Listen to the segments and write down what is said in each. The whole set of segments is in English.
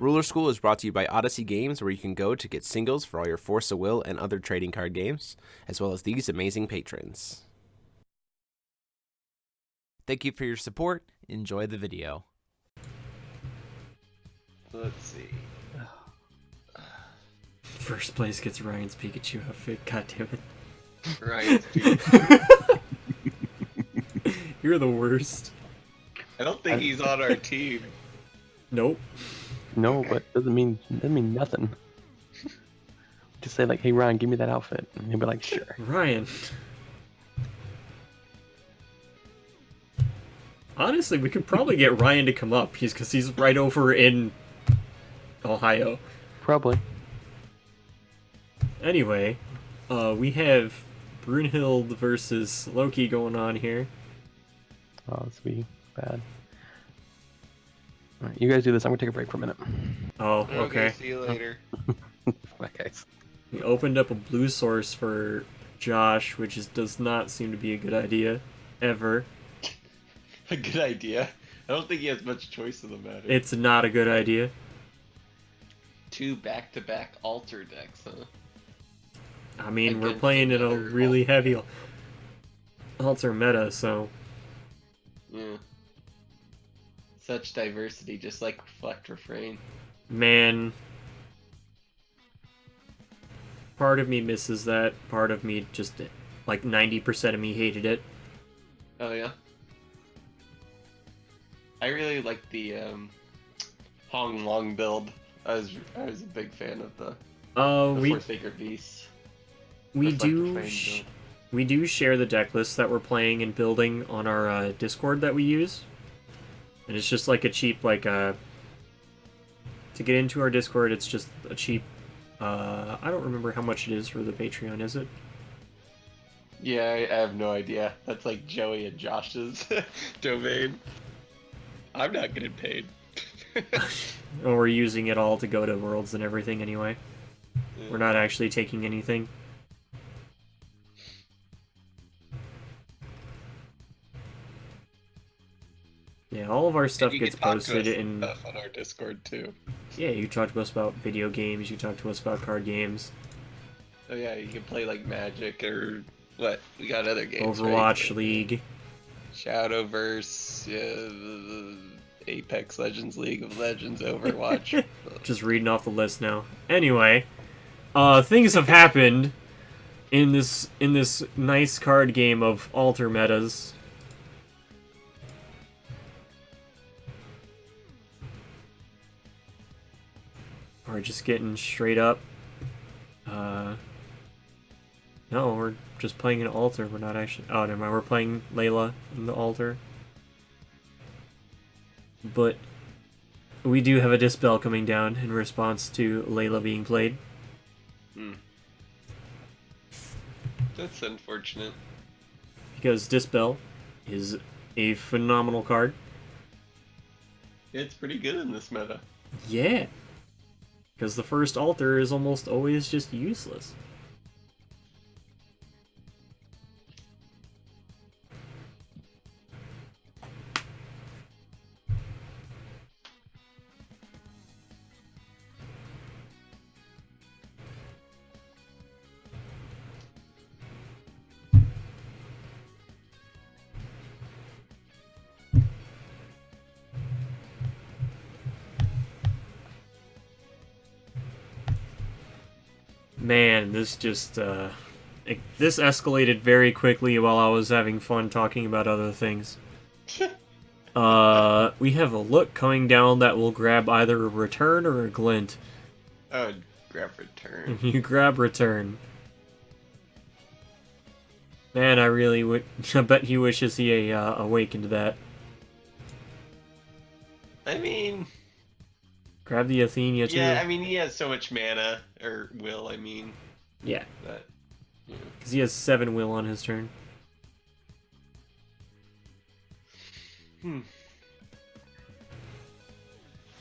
Ruler School is brought to you by Odyssey Games, where you can go to get singles for all your Force of Will and other trading card games, as well as these amazing patrons. Thank you for your support. Enjoy the video. Let's see. First place gets Ryan's Pikachu outfit. God damn it. Ryan's Pikachu. You're the worst. I don't think he's on our team. Nope. No, Okay. but doesn't mean nothing. Just say like, "Hey Ryan, give me that outfit," and he'll be like, "Sure." Ryan. Honestly, we could probably get Ryan to come up. Because he's right over in Ohio. Probably. Anyway, we have Brunhild versus Loki going on here. Oh, this will be bad. All right, you guys do this. I'm gonna take a break for a minute. Oh, okay. See you later. Bye, guys. We opened up a blue source for Josh, which does not seem to be a good idea, ever. A good idea. I don't think he has much choice in the matter. It's not a good idea. 2 back-to-back altar decks, huh? I mean, we're Against playing in a another really altar. heavy altar meta, so... Yeah. Such diversity, just like Reflect Refrain. Man. Part of me misses that. Part of me just, like 90% of me hated it. Oh yeah. I really like the Hong Long build. I was a big fan of the Forsaker Beast. We Reflect do Refrain build. we do share the deck list that we're playing and building on our Discord that we use. And it's just like a cheap, like, to get into our Discord, it's just a cheap, I don't remember how much it is for the Patreon, is it? Yeah, I have no idea. That's like Joey and Josh's domain. I'm not getting paid. Or we're using it all to go to Worlds and everything anyway. We're not actually taking anything. Yeah, all of our stuff You gets can talk to posted us in... stuff on our Discord too. Yeah, you talk to us about video games, you talk to us about card games. Oh yeah, you can play like Magic or what? We got other games. Overwatch right? League. Shadowverse, yeah, Apex Legends, League of Legends, Overwatch. Just reading off the list now. Anyway, things have happened in this nice card game of alter metas. We're just getting straight up. No, we're just playing an altar. We're not actually... Oh, never mind. We're playing Layla in the altar. But we do have a Dispel coming down in response to Layla being played. That's unfortunate. Because Dispel is a phenomenal card. It's pretty good in this meta. Yeah. Because the first altar is almost always just useless. Man, this just, this escalated very quickly while I was having fun talking about other things. We have a look coming down that will grab either a return or a glint. I would grab return. You grab return. Man, I really would. I bet he wishes he awakened that. I mean, Grab the Athenia too. yeah, I mean he has so much mana, or will, I mean. Yeah, But, yeah. because he has 7 will on his turn. I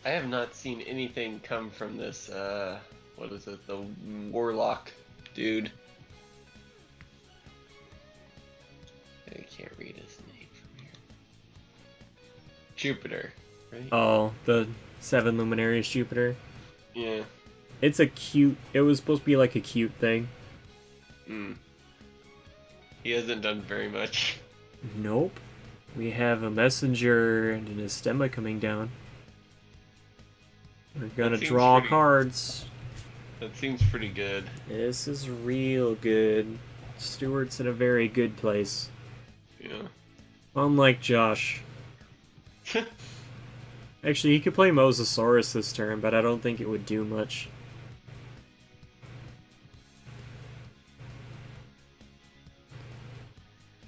have not seen anything come from this, what is it, the Warlock dude. I can't read his name from here. Jupiter. right? Oh, the 7 Luminaries Jupiter. Yeah. It's a cute... It was supposed to be like a cute thing. He hasn't done very much. Nope. We have a messenger and an Estema coming down. We're gonna seems draw pretty- cards. That seems pretty good. This is real good. Stuart's in a very good place. Yeah. Unlike Josh. Actually, he could play Mosasaurus this turn, but I don't think it would do much.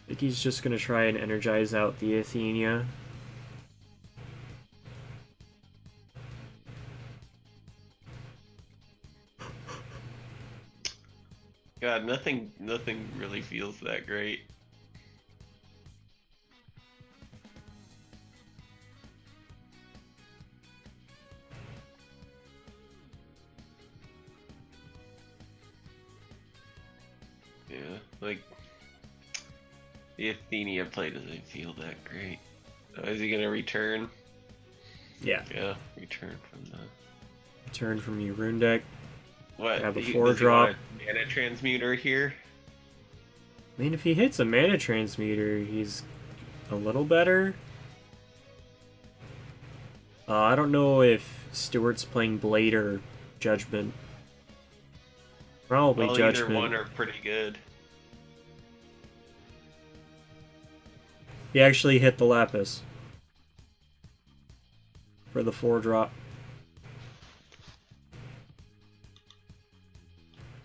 I think he's just gonna try and energize out the Athenia. God, nothing really feels that great. Yeah, like the Athenia play doesn't feel that great. Is he gonna return? Yeah. Yeah, return from the. Turn from your rune deck. What? Grab a Does he 4-drop. want a mana transmuter here? I mean, if he hits a mana transmuter, he's a little better. I don't know if Stuart's playing Blade or Judgment. Probably Well, Judgment. either one are pretty good. He actually hit the Lapis. For the 4-drop.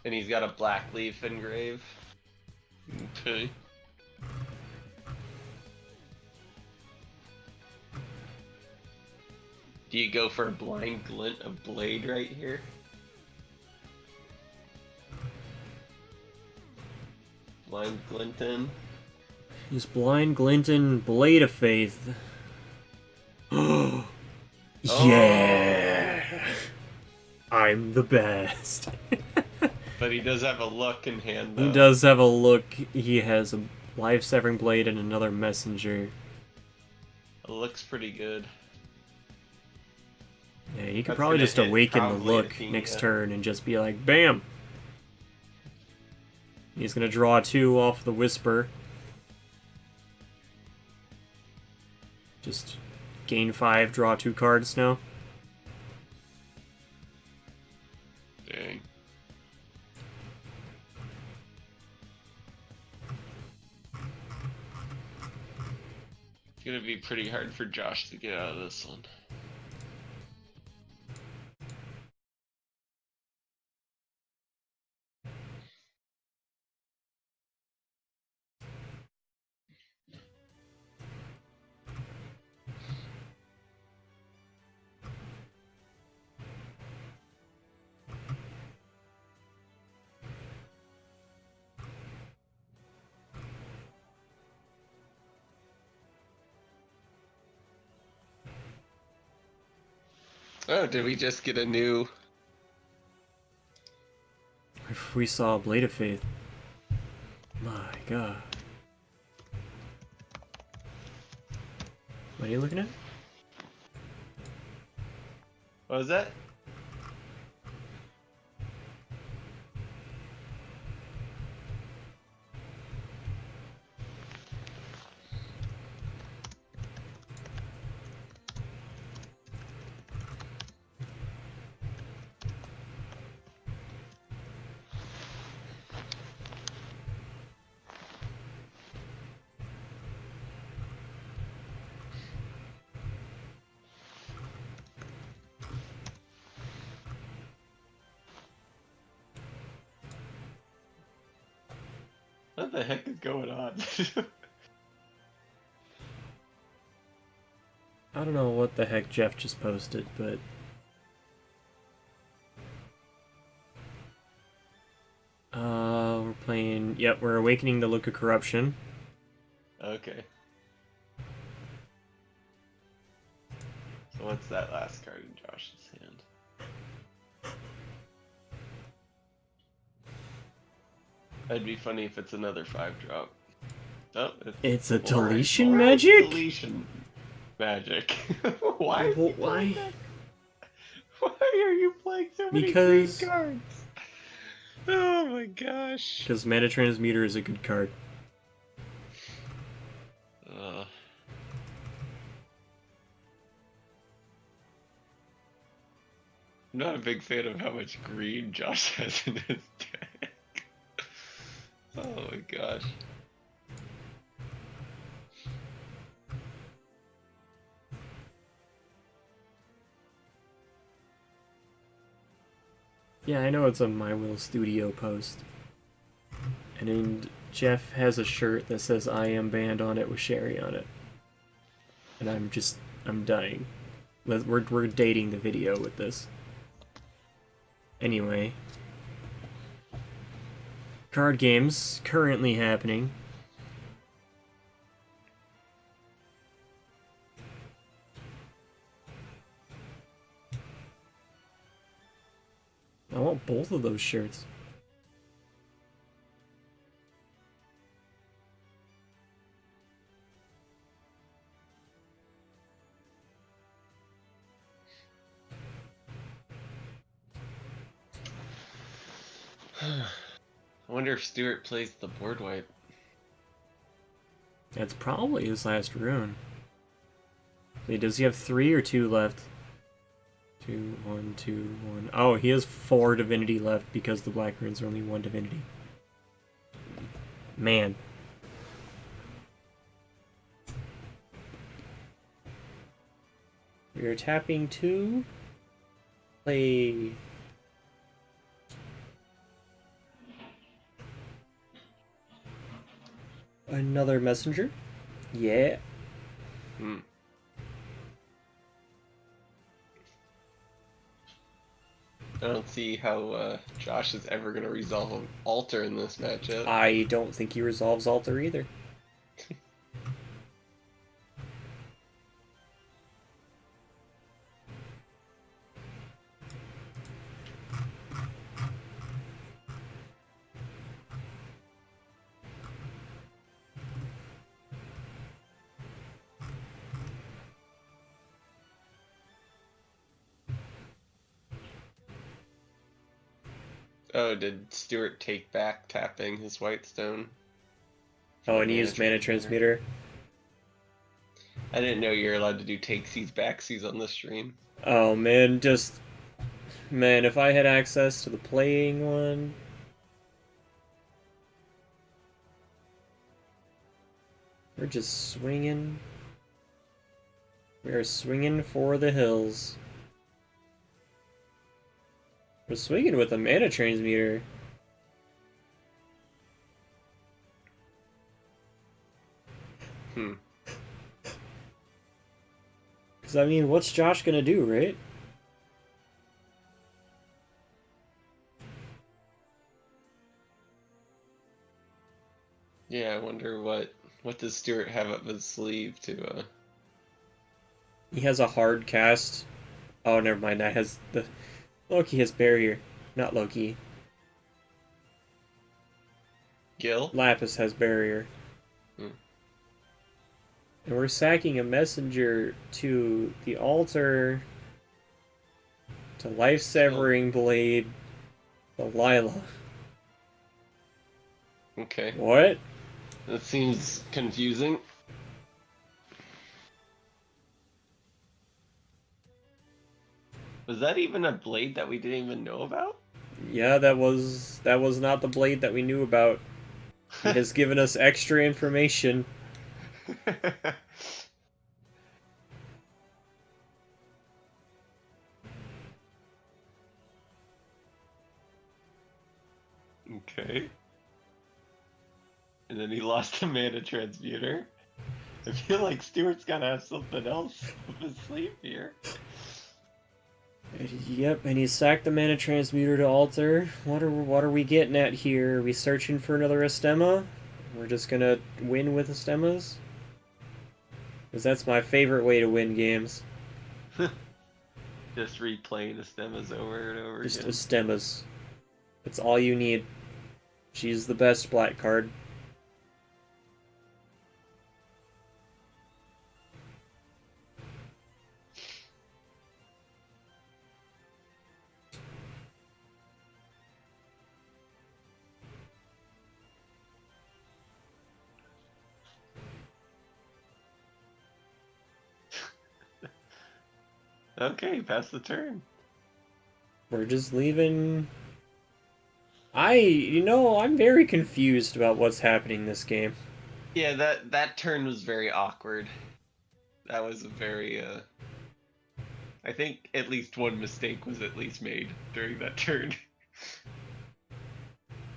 And he's got a black leaf engrave. Okay. Do you go for a blind glint of blade right here? Blind glint in? He's Blind Glinton, Blade of Faith. Yeah! I'm the best. But he does have a luck in hand, though. He does have a look. He has a life-severing blade and another messenger. It looks pretty good. Yeah, he could That's probably gonna just hit awaken the probably look Athenia. next turn and just be like, BAM! He's gonna draw 2 off the Whisper. Just gain 5, draw 2 cards now. Dang. It's gonna be pretty hard for Josh to get out of this one. Oh, did we just get a new... If we saw Blade of Faith. My god. What are you looking at? What was that? What the heck is going on? I don't know what the heck Jeff just posted, but... we're playing... Yep, we're Awakening the Look of Corruption. Okay. So what's that last card in Josh's hand? That'd be funny if it's another 5-drop. Oh, It's a four. deletion Four magic? Deletion. Magic. Why? Well, why? Why are you playing so many Because- green cards? Oh my gosh. Because Mana Transmuter is a good card. I'm not a big fan of how much green Josh has in his deck. Oh my gosh. Yeah, I know it's a My Will Studio post. And then Jeff has a shirt that says I am banned on it with Sherry on it. And I'm dying. We're dating the video with this. Anyway. Card games currently happening. I want both of those shirts. I wonder if Stuart plays the board wipe. That's probably his last rune. Wait, does he have 3 or 2 left? 2, 1, 2, 1. Oh, he has 4 divinity left because the black runes are only 1 divinity. Man. We are tapping 2. Play. Another messenger. Yeah. Hmm. I don't see how Josh is ever going to resolve an altar in this matchup. I don't think he resolves altar either. Oh, did Stuart take back tapping his white stone? Oh, and he used Mana Transmuter. I didn't know you're allowed to do takesies backsies on the stream. Oh man, man, if I had access to the playing one. We're just swinging. We are swinging for the hills. We're swinging with a Mana Transmuter. Because, I mean, what's Josh gonna do, right? Yeah, I wonder what does Stuart have up his sleeve to He has a hard cast. Oh, never mind. That has the Loki has barrier, not Loki. Gil? Lapis has barrier. And we're sacking a messenger to the altar to life severing blade Delilah. Okay. What? That seems confusing. Was that even a blade that we didn't even know about? Yeah, that was not the blade that we knew about. It has given us extra information. Okay. And then he lost the Mana Transmuter. I feel like Stuart's gotta have something else up his sleeve here. Yep, and he sacked the Mana Transmuter to altar. What are we getting at here? Are we searching for another Astema? We're just gonna win with Astemas? Because that's my favorite way to win games. Just replaying the Stemas over and over Just again. Astemas. That's all you need. She's the best black card. Okay, pass the turn. We're just leaving. I'm very confused about what's happening this game. Yeah, that turn was very awkward. That was a very I think at least one mistake was at least made during that turn.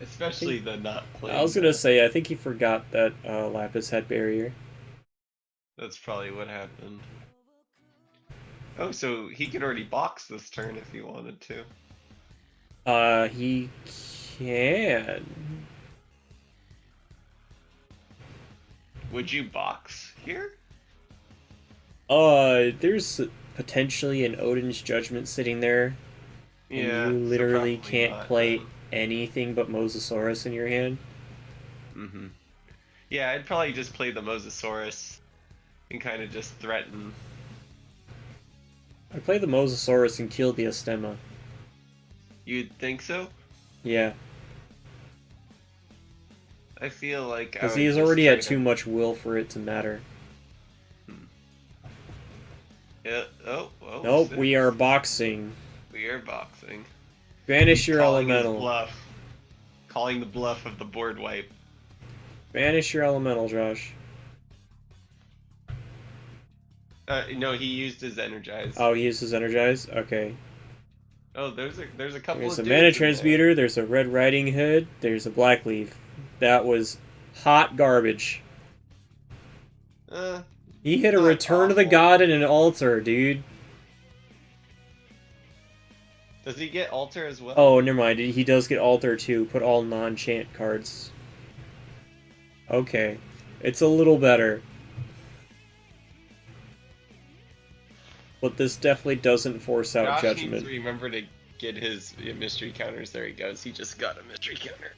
Especially the not playing. I was gonna say, I think he forgot that Lapis had barrier. That's probably what happened. Oh, so he could already box this turn if he wanted to. He can. Would you box here? There's potentially an Odin's Judgment sitting there. Yeah. And you literally so can't not, play anything but Mosasaurus in your hand. Mm-hmm. Yeah, I'd probably just play the Mosasaurus and kind of just threaten. I play the Mosasaurus and kill the Astema. You'd think so? Yeah. I feel like Because he's already had too much will for it to matter. Yeah. Oh. Nope, sick. we are boxing. We are boxing. Banish your Calling his elemental. bluff. Calling the bluff of the board wipe. Banish your elemental, Josh. No, he used his energize. Oh, he uses energize? Okay. Oh, there's a couple There's of a mana dudes in transmuter, there's a Red Riding Hood, there's a Black Leaf. That was hot garbage. there. He hit a Not Return of the awful. God and an altar, dude. Does he get altar as well? Oh, never mind. He does get altar too. Put all non-chant cards. Okay. It's a little better. But this definitely doesn't force out Josh Judgment. needs to remember to get his mystery counters. There he goes. He just got a mystery counter.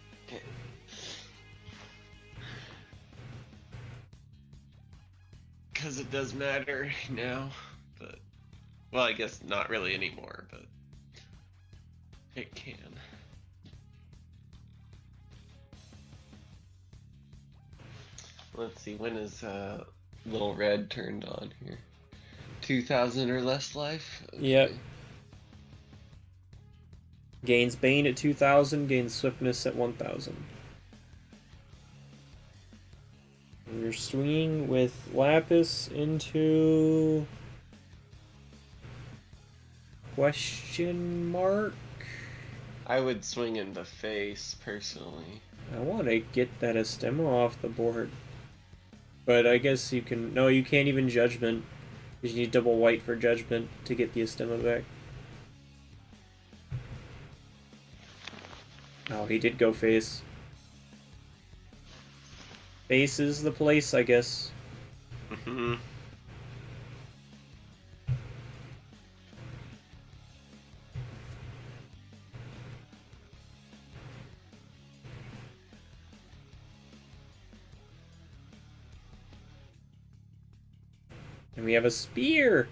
Because it does matter now, but well, I guess not really anymore, but it can. Let's see, when is Little Red turned on here? 2,000 or less life? Okay. Yep. Gains Bane at 2,000, gains Swiftness at 1,000. You're swinging with Lapis into... Question mark? I would swing in the face, personally. I want to get that Astema off the board. But I guess you can... No, you can't even Judgment. Because you need double white for Judgment to get the Astema back. Oh, he did go face. Face is the place, I guess. Mm-hmm. And we have a spear!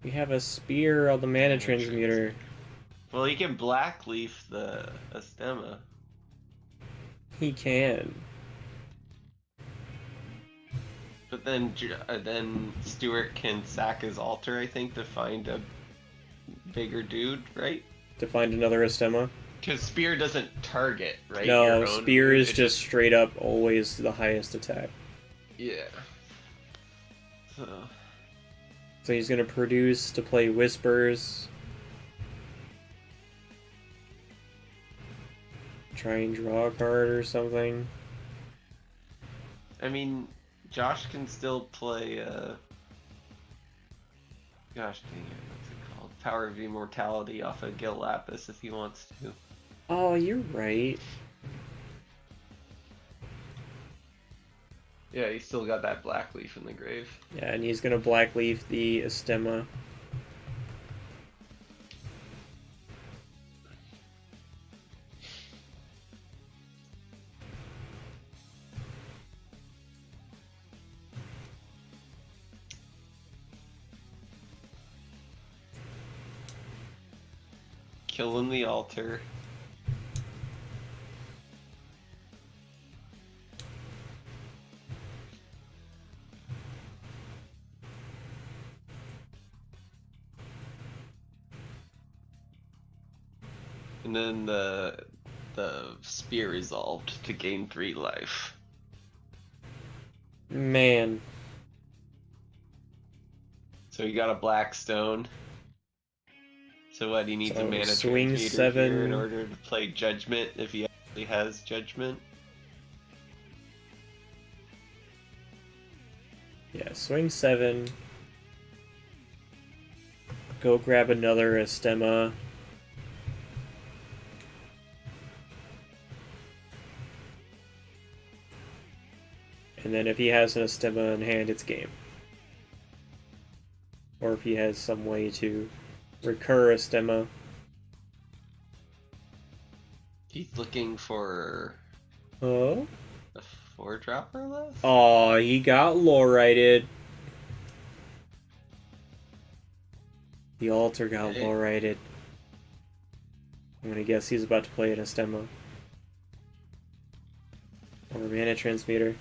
We have a spear on the mana transmuter. Well, he can black leaf the Astema. He can. But then Stuart can sack his altar, I think, to find a bigger dude, right? To find another Astema. Because Spear doesn't target, right? No, Your own spear dude, is it just straight up always the highest attack. Yeah. So he's gonna produce to play Whispers. Try and draw a card or something. I mean, Josh can still play, gosh dang it, what's it called? Power of Immortality off of Gil Lapis if he wants to. Oh, you're right. Yeah, he's still got that black leaf in the grave. Yeah, and he's gonna black leaf the Astema. Killing the altar. And then the spear resolved to gain 3 life. Man. So he got a black stone. So what, he needs a So mana swing transmuter here in 7. order to play Judgment if he actually has Judgment. Yeah, swing 7. Go grab another Astema. And then if he has an Astema in hand, it's game. Or if he has some way to recur Astema. He's looking for Oh? a 4-drop or less? Aw, he got lore-righted. The altar got Hey. lore-righted. I'm gonna guess he's about to play an Astema. Or a mana transmuter.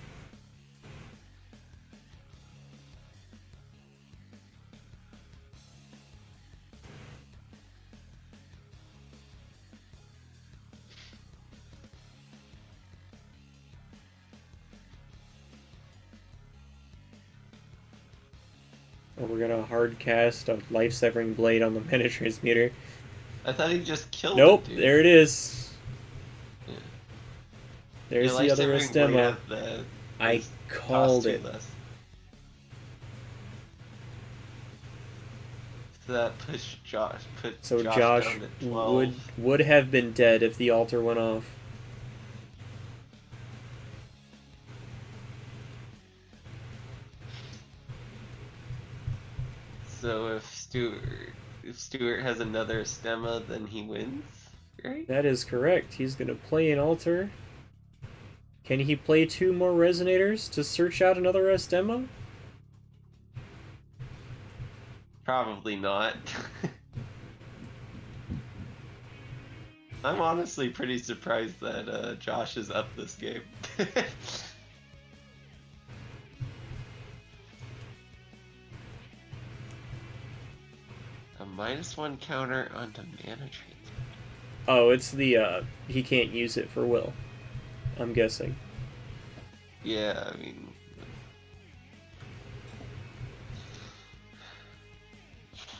Or we're gonna hard cast a life-severing blade on the mana transmuter. I thought he just killed Nope, it, dude. there it is. Yeah. There's Yeah, the other Life-Severing Blade Astema. has the- I has called cost 2 it. less. So that pushed Josh. So Josh Josh down to 12. would have been dead if the altar went off. So if Stuart has another Stemma, then he wins, right? That is correct. He's gonna play an altar. Can he play 2 more resonators to search out another Astema? Probably not. I'm honestly pretty surprised that Josh is up this game. A -1 counter onto mana transfer. Oh, it's the he can't use it for will. I'm guessing. Yeah, I mean,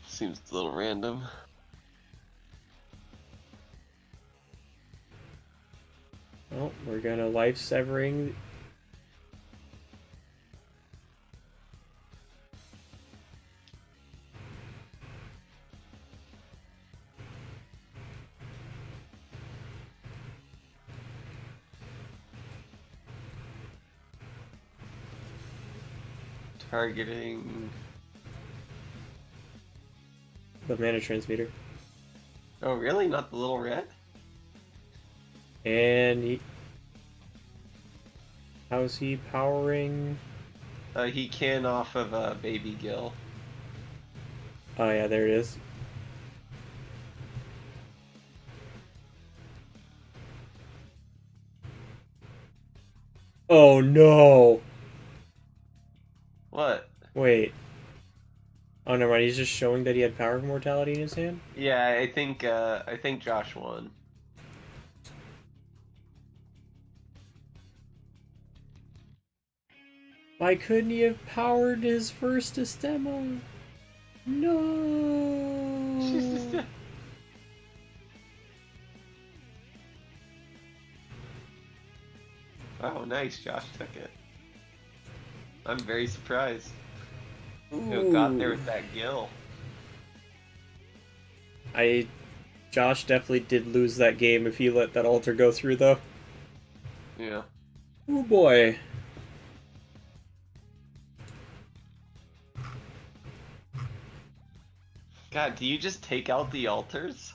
seems a little random. Well, we're gonna life severing. Targeting. The mana transmitter. Oh, really? Not the little red? And he... How's he powering? He can off of Baby Gill. Oh yeah, there it is. Oh no! What? Wait. Oh, never mind. He's just showing that he had power of mortality in his hand? Yeah, I think Josh won. Why couldn't he have powered his first Astema? No! Oh, nice. Josh took it. I'm very surprised. Who got there with that Gill? Josh definitely did lose that game if he let that altar go through, though. Yeah. Oh boy. God, do you just take out the altars?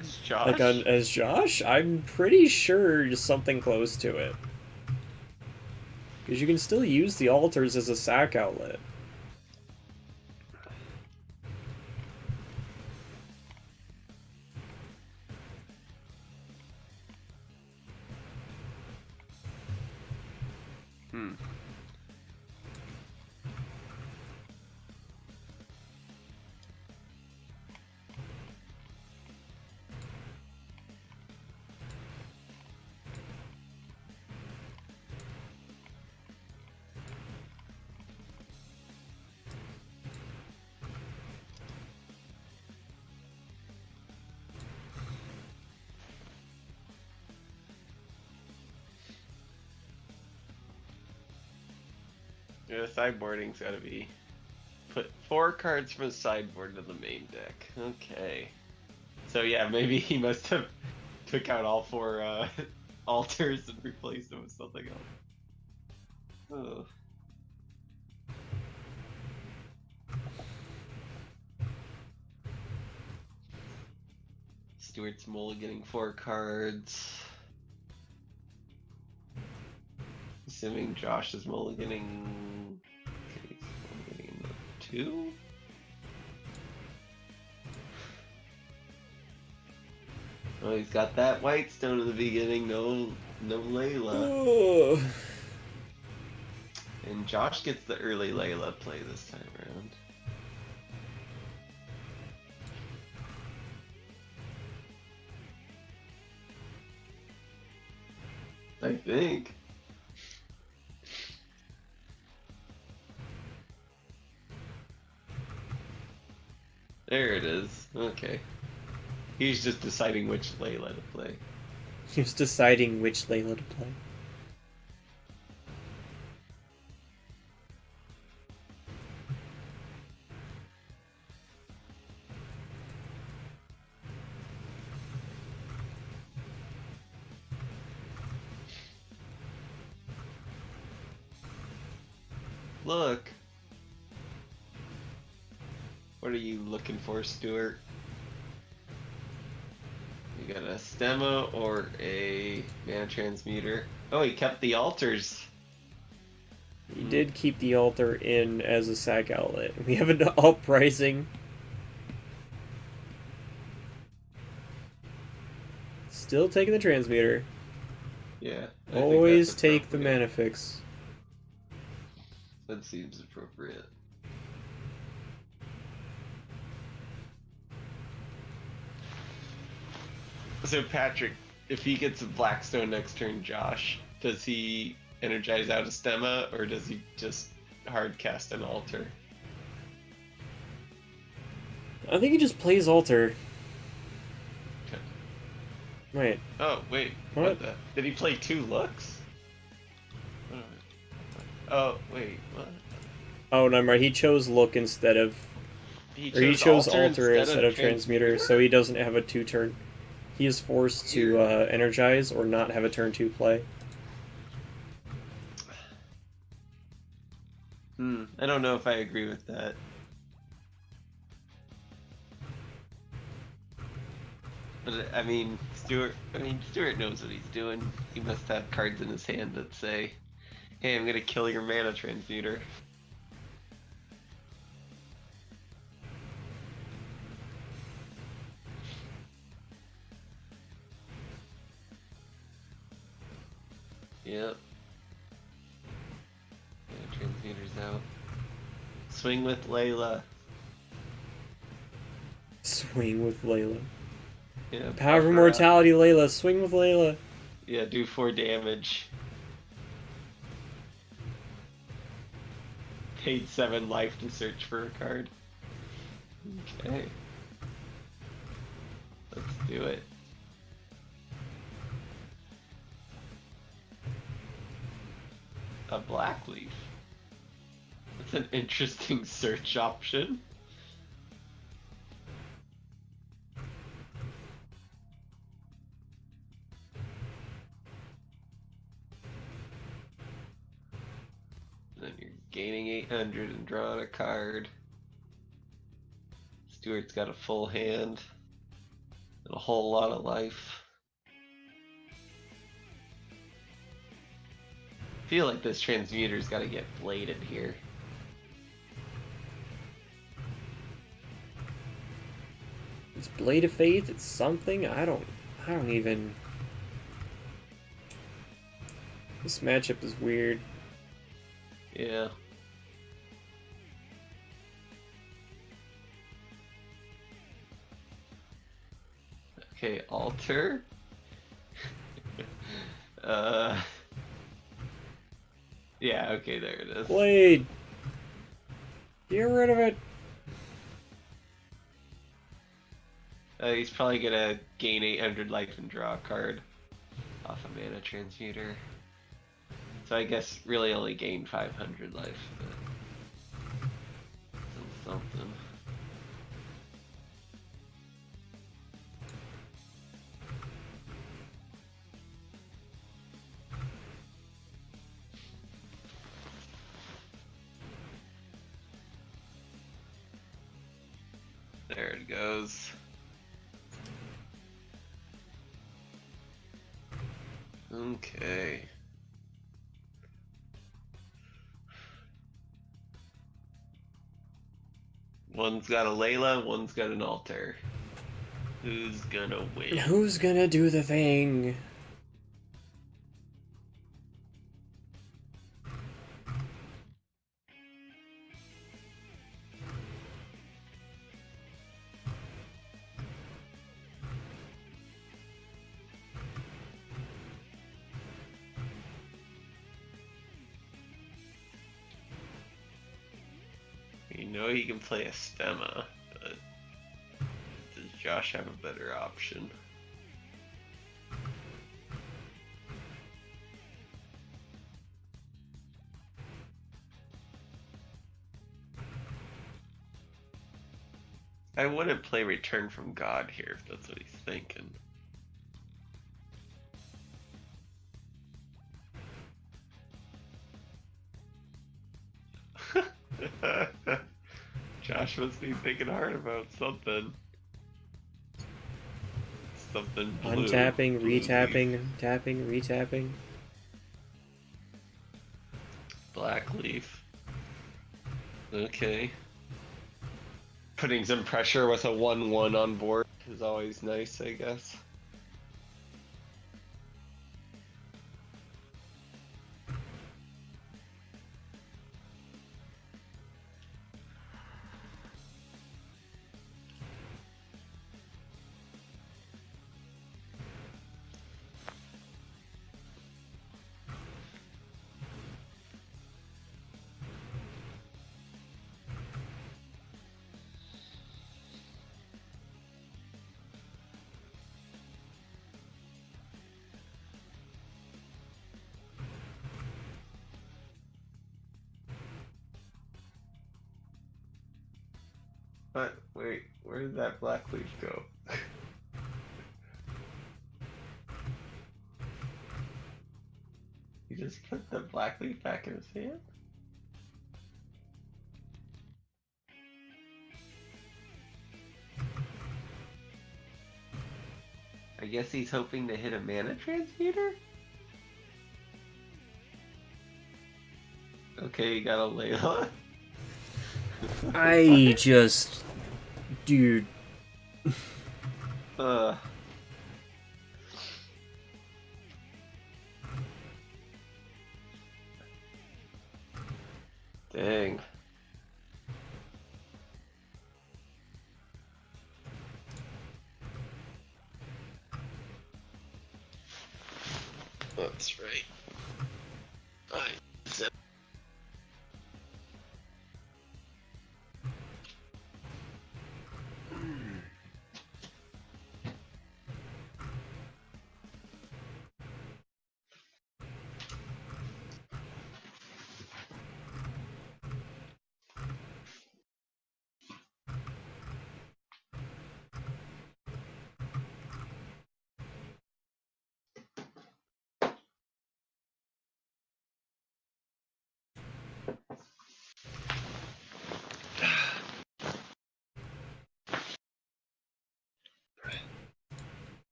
As Josh? Like as Josh? I'm pretty sure something close to it. Because you can still use the altars as a sack outlet. Hmm. Yeah, sideboarding's gotta be... Put 4 cards from a sideboard to the main deck. Okay. So yeah, maybe he must have took out all 4 altars and replaced them with something else. Oh. Stuart's mulliganing 4 cards. Assuming Josh is mulliganing... Okay, he's mulliganing 2? Oh, he's got that white stone in the beginning, no Layla. And Josh gets the early Layla play this time around. I think. There it is. Okay. He's just deciding which Layla to play. He was deciding which Layla to play. Look. What are you looking for, Stuart? You got a stemma or a mana transmuter? Oh, he kept the altars. He did keep the altar in as a sack outlet. We have an uprising. Still taking the transmuter. Yeah. I think Always that's take the appropriate. mana fix. That seems appropriate. So Patrick, if he gets a Blackstone next turn, Josh, does he energize out a stemma or does he just hard cast an altar? I think he just plays altar. Okay. Wait. Oh wait, what the? Did he play 2 looks? Oh wait, what? Oh, no, right. He chose look instead of... He chose altar instead of transmuter, so he doesn't have a 2-turn. He is forced to energize or not have a turn 2 play. I don't know if I agree with that. But I mean, Stuart knows what he's doing. He must have cards in his hand that say, "Hey, I'm gonna kill your mana transmuter." Yep. Yeah, transmuter's out. Swing with Layla. Swing with Layla. Yeah. Power of buffer Immortality, Layla. Swing with Layla. Yeah, do 4 damage. Paid 7 life to search for a card. Okay. Let's do it. A black leaf. That's an interesting search option. Then you're gaining 800 and drawing a card. Stuart's got a full hand and a whole lot of life. I feel like this transmuter's got to get bladed here. It's Blade of Faith. It's something. I don't even. This matchup is weird. Yeah. Okay, altar. Yeah, okay, there it is. Blade. Get rid of it. He's probably gonna gain 800 life and draw a card off a mana transmuter. So I guess really only gained 500 life, but something. There it goes. Okay. One's got a Layla, one's got an altar. Who's gonna win? Who's gonna do the thing? You know he can play a Stemma, but does Josh have a better option? I wouldn't play Return from God here if that's what he's thinking. Josh must be thinking hard about something. Something blue. Untapping, retapping, tapping, retapping. Black leaf. Okay. Putting some pressure with a 1/1 on board is always nice, I guess. But wait, where did that black leaf go? He just put the black leaf back in his hand? I guess he's hoping to hit a mana transmuter? Okay, you got a Layla. I just... Dude. Dang. That's right.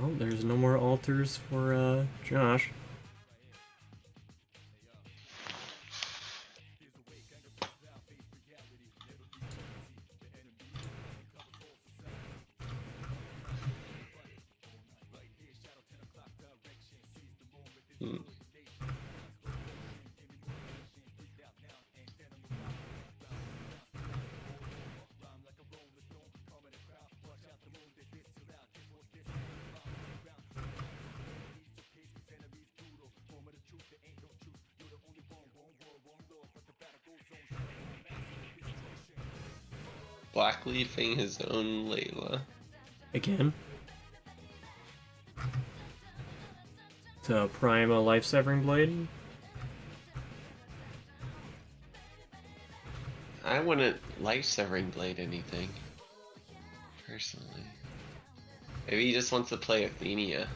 Oh, there's no more altars for Josh. blackleafing his own Layla. Again. To prime a life-severing blade. I wouldn't life-severing blade anything. Personally. Maybe he just wants to play Athenia.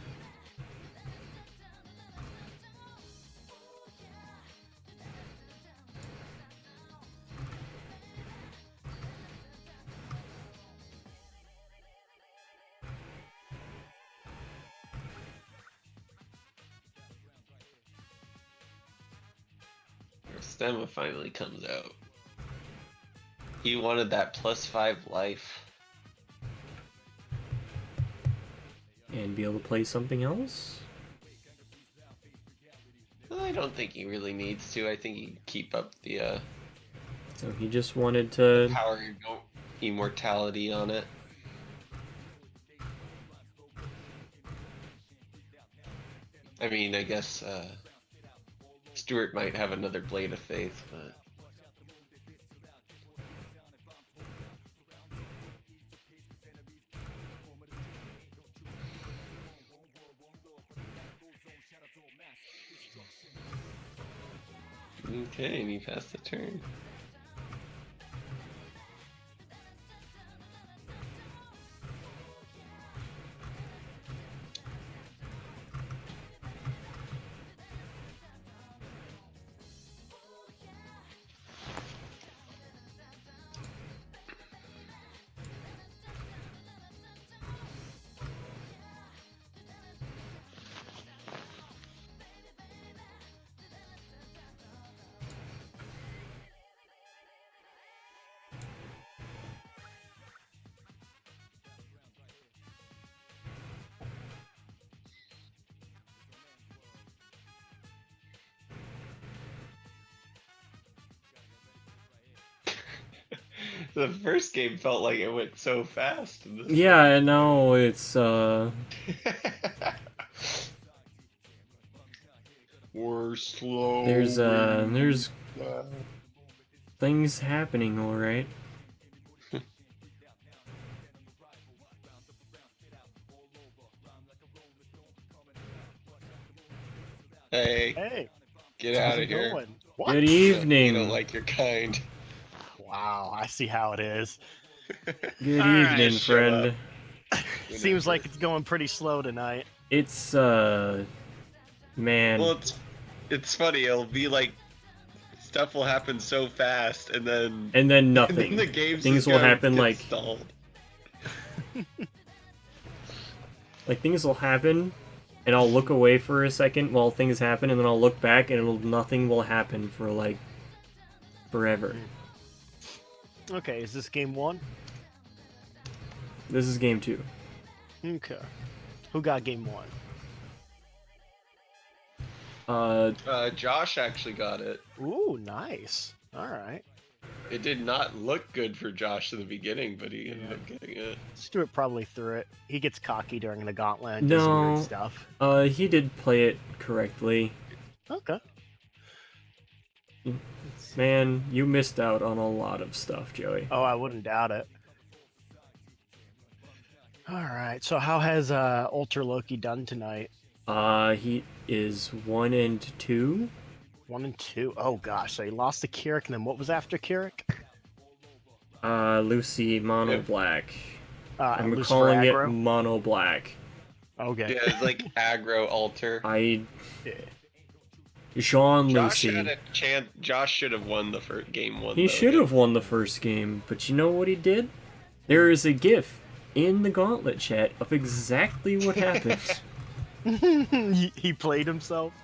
Stemma finally comes out. He wanted that +5 life. And be able to play something else? I don't think he really needs to. I think he can keep up the So he just wanted to... power immortality on it. I mean, I guess Stuart might have another Blade of Faith, but... Okay, and he passed the turn. The first game felt like it went so fast. Yeah, I know, it's, We're slow. There's things happening, alright. Hey, Hey, get how's out it of here. going? What? Good You evening. don't like your kind. Wow, I see how it is. Good Alright, evening, shut friend. up. Seems like it's going pretty slow tonight. It's, man. Well, it's funny. It'll be like stuff will happen so fast, and then And then nothing. the games Things just will go happen get like stalled. things will happen, and I'll look away for a second while things happen, and then I'll look back, and nothing will happen for like forever. Okay, is this game 1? This is game 2. Okay. Who got game Uh, Josh actually got it. 1? Ooh, nice. Alright. It did not look good for Josh in the beginning, but he ended up getting it. Stuart probably threw it. He gets cocky during the gauntlet and does No. weird stuff. he did play it correctly. Okay. Man, you missed out on a lot of stuff, Joey. Oh, I wouldn't doubt it. Alright, so how has Ultra Loki done tonight? He is 1 and 2. 1 and 2. Oh gosh, so he lost to Kirik, and then what was after Kirik? Lucy Mono Black. I'm Lucifer calling it aggro? Mono Black. Okay. Yeah, it's like aggro alter. Yeah. Jean Josh Lucy. had a chance. Josh should have won the first game. He should have won the first game, but you know what he did? There is a GIF in the Gauntlet chat of exactly what happened. He played himself.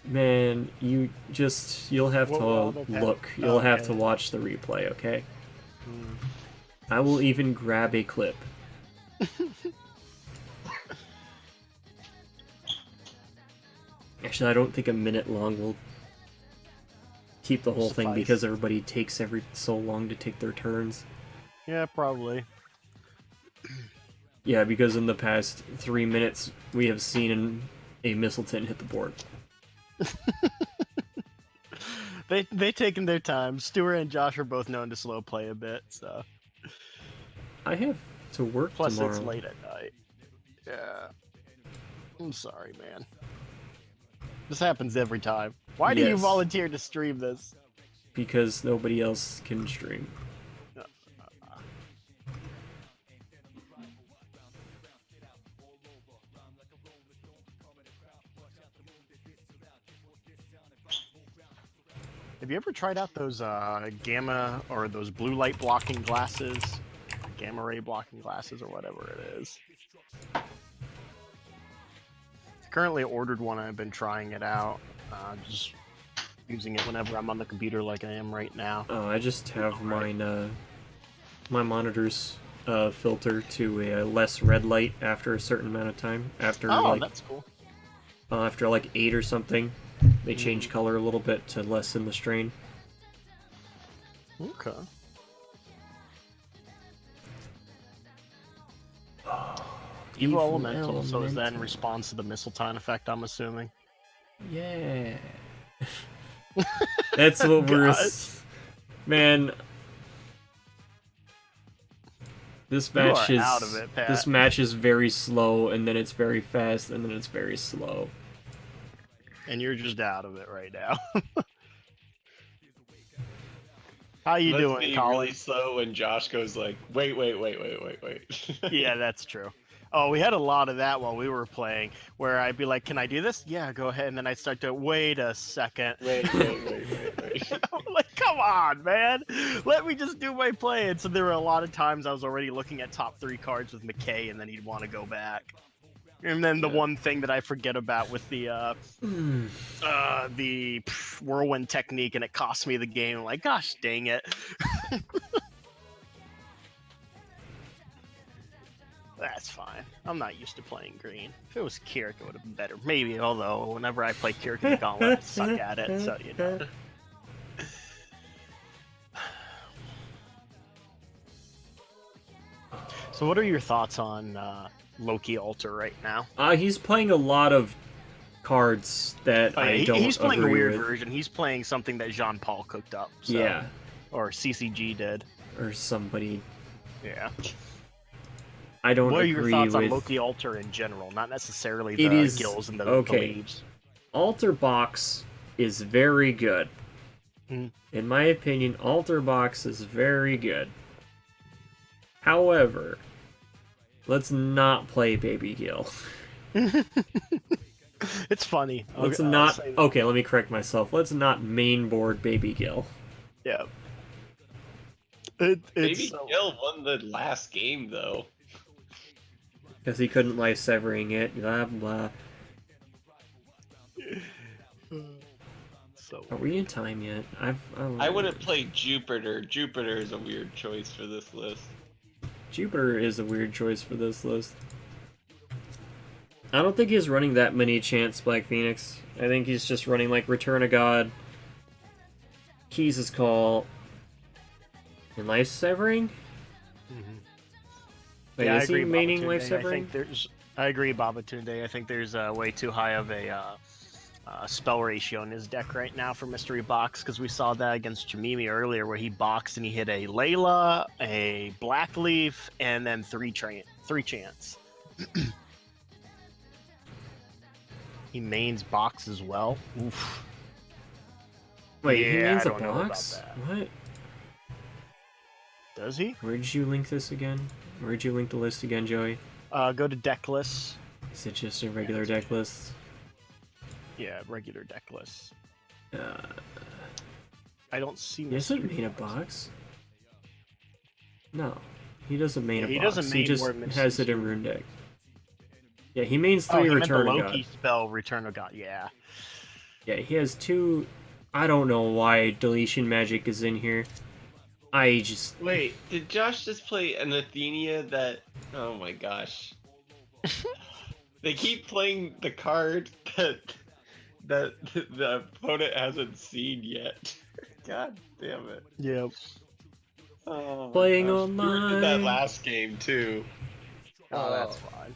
Man, you'll have Well, to okay. look. You'll have Okay. to watch the replay, okay? I will even grab a clip. Actually, I don't think a minute long will keep the whole thing Suffice. because everybody takes every so long to take their turns. Yeah, probably. Yeah, because in the past 3 minutes, we have seen a Mistleton hit the board. They taking their time. Stuart and Josh are both known to slow play a bit, so. I have to work Plus, tomorrow. it's late at night. Yeah. I'm sorry, man. This happens every time. Why do you Yes. volunteer to stream this? Because nobody else can stream. Have you ever tried out those gamma or those blue light blocking glasses? Gamma ray blocking glasses or whatever it is. Currently ordered one. I've been trying it out. Just using it whenever I'm on the computer like I am right now. Oh, I just have mine, my monitors filter to a less red light after a certain amount of time. After That's cool. after like 8 or something, they change color a little bit to lessen the strain. Okay. Evil Elemental, so is that in response to the Mistletoe effect, I'm assuming? Yeah. That's what we're... Man... This match You is... are out of it, Pat. This match is very slow, and then it's very fast, and then it's very slow. And you're just out of it right now. How you Must doing, be Colin? really slow when Josh goes like, wait. Yeah, that's true. Oh, we had a lot of that while we were playing, where I'd be like, "Can I do this?" Yeah, go ahead. And then I'd start to wait a second. Wait. I'm like, come on, man. Let me just do my play. And so there were a lot of times I was already looking at top 3 cards with McKay, and then he'd want to go back. And then the one thing that I forget about with the whirlwind technique, and it cost me the game. I'm like, gosh dang it. That's fine. I'm not used to playing green. If it was Kirik, it would have been better. Maybe, although whenever I play Kirik in the Gauntlet, I suck at it, so you know. So what are your thoughts on Loki Alter right now? He's playing a lot of cards that I don't He's playing a agree weird with. version. He's playing something that Jean-Paul cooked up. So, Yeah. Or CCG did. Or somebody... Yeah. I don't What are agree your thoughts with... on Loki Alter in general? Not necessarily It the is- gills and the okay. leaves. Alter Box is very good. Hmm. In my opinion, Alter Box is very good. However, let's not play Baby Gill. It's funny. Let's I'll not... say that. Okay, let me correct myself. Let's not mainboard Baby Gill. Yeah. Maybe Gil won the last game though. Because he couldn't life severing it, blah blah. So Are we in time yet? I wouldn't play Jupiter. Jupiter is a weird choice for this list. Jupiter is a weird choice for this list. I don't think he's running that many Chance Black Phoenix. I think he's just running like Return of God, Keys' Call, and Life Severing? Wait, yeah, I is he agree. maining Babatunde. Life Severing? I agree, Babatunde. I think there's way too high of a spell ratio in his deck right now for Mystery Box, because we saw that against Jamimi earlier, where he boxed and he hit a Layla, a Black Leaf, and then three chance. He mains box as well. Oof. Wait, he Yeah, means I a don't know about box? that. What? Does he? Where did you link this again? Where did you link the list again, Joey? Go to deck list. Is it just a regular deck list? Yeah, regular deck list. Uh, I don't see. he doesn't Mystery main a box? No. He doesn't main Yeah, a he box. doesn't He main just more Mystery has it in Rune Deck. Yeah, he mains 3 he meant Return the of Loki God. spell, Return of God. Yeah. Yeah, he has 2... I don't know why Deletion Magic is in here. I just... Wait, did Josh just play an Athenia that... Oh my gosh. They keep playing the card that the opponent hasn't seen yet. God damn it. Yep. Oh my Playing gosh. You were in that online. last game too. Oh, that's fine.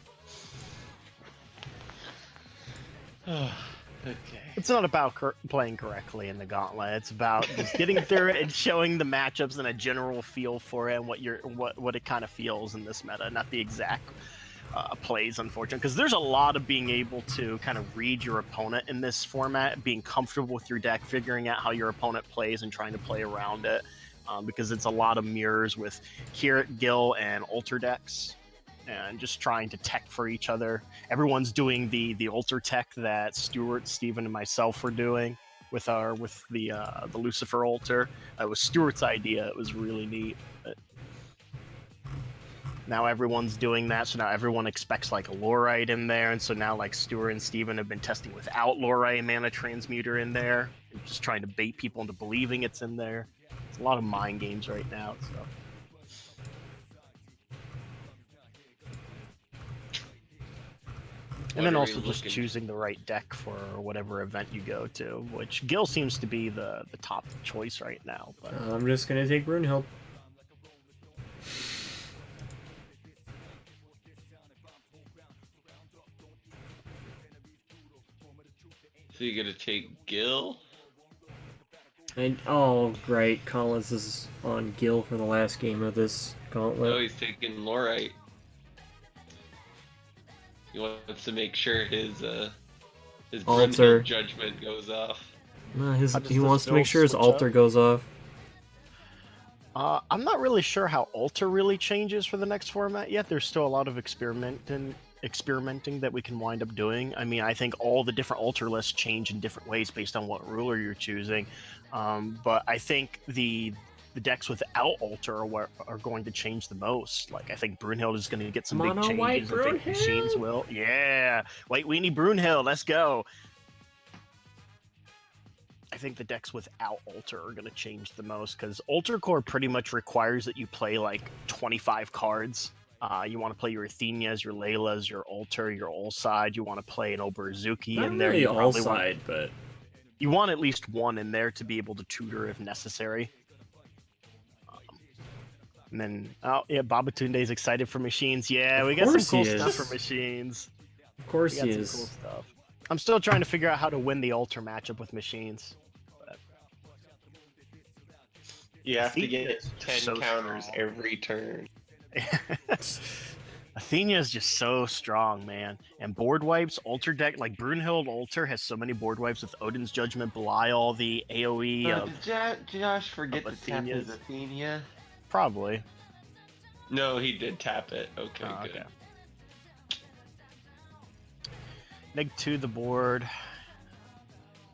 Okay. It's not about playing correctly in the Gauntlet. It's about just getting through it and showing the matchups and a general feel for it and what it kind of feels in this meta, not the exact plays, unfortunately. Because there's a lot of being able to kind of read your opponent in this format, being comfortable with your deck, figuring out how your opponent plays and trying to play around it. Because it's a lot of mirrors with Kirit, Gil, and Alter decks. And just trying to tech for each other. Everyone's doing the altar tech that Stuart, Steven, and myself were doing with the Lucifer altar. It was Stuart's idea. It was really neat. But now everyone's doing that, so now everyone expects like a Lorite in there, and so now like Stuart and Steven have been testing without Lorite Mana Transmuter in there, and just trying to bait people into believing it's in there. It's a lot of mind games right now. So. And then also just choosing the right deck for whatever event you go to, which Gil seems to be the top choice right now. But I'm just gonna take Brunhild. So you're gonna take Gil? And oh, great, Collins is on Gil for the last game of this Gauntlet. No, he's taking Lorite. He wants to make sure his Alter Brunhild judgment goes off. No, he wants to make sure his altar goes off. I'm not really sure how altar really changes for the next format yet. There's still a lot of experimenting that we can wind up doing. I mean, I think all the different altar lists change in different ways based on what ruler you're choosing. But I think the decks without altar are going to change the most. Like, I think Brunhild is going to get some big changes. I think machines will. Yeah, White Weenie Brunhild, let's go. I think the decks without altar are going to change the most because altar core pretty much requires that you play like 25 cards. You want to play your Athenias, your Laylas, your altar, your all side. You want to play an Oberzuki in there. Really all side, but you want at least one in there to be able to tutor if necessary. And then, oh yeah, Babatunde's excited for machines. Yeah, we got some cool stuff for machines. Of course he is. Cool stuff. I'm still trying to figure out how to win the altar matchup with machines. But you have to get 10 counters every turn. Athena is just so strong, man. And board wipes, altar deck, like Brunhild altar has so many board wipes with Odin's Judgment, Belial, the AoE. Did Josh forget to tap his Athena? Probably. No, he did tap it. Okay, good. Okay. Neg 2 the board.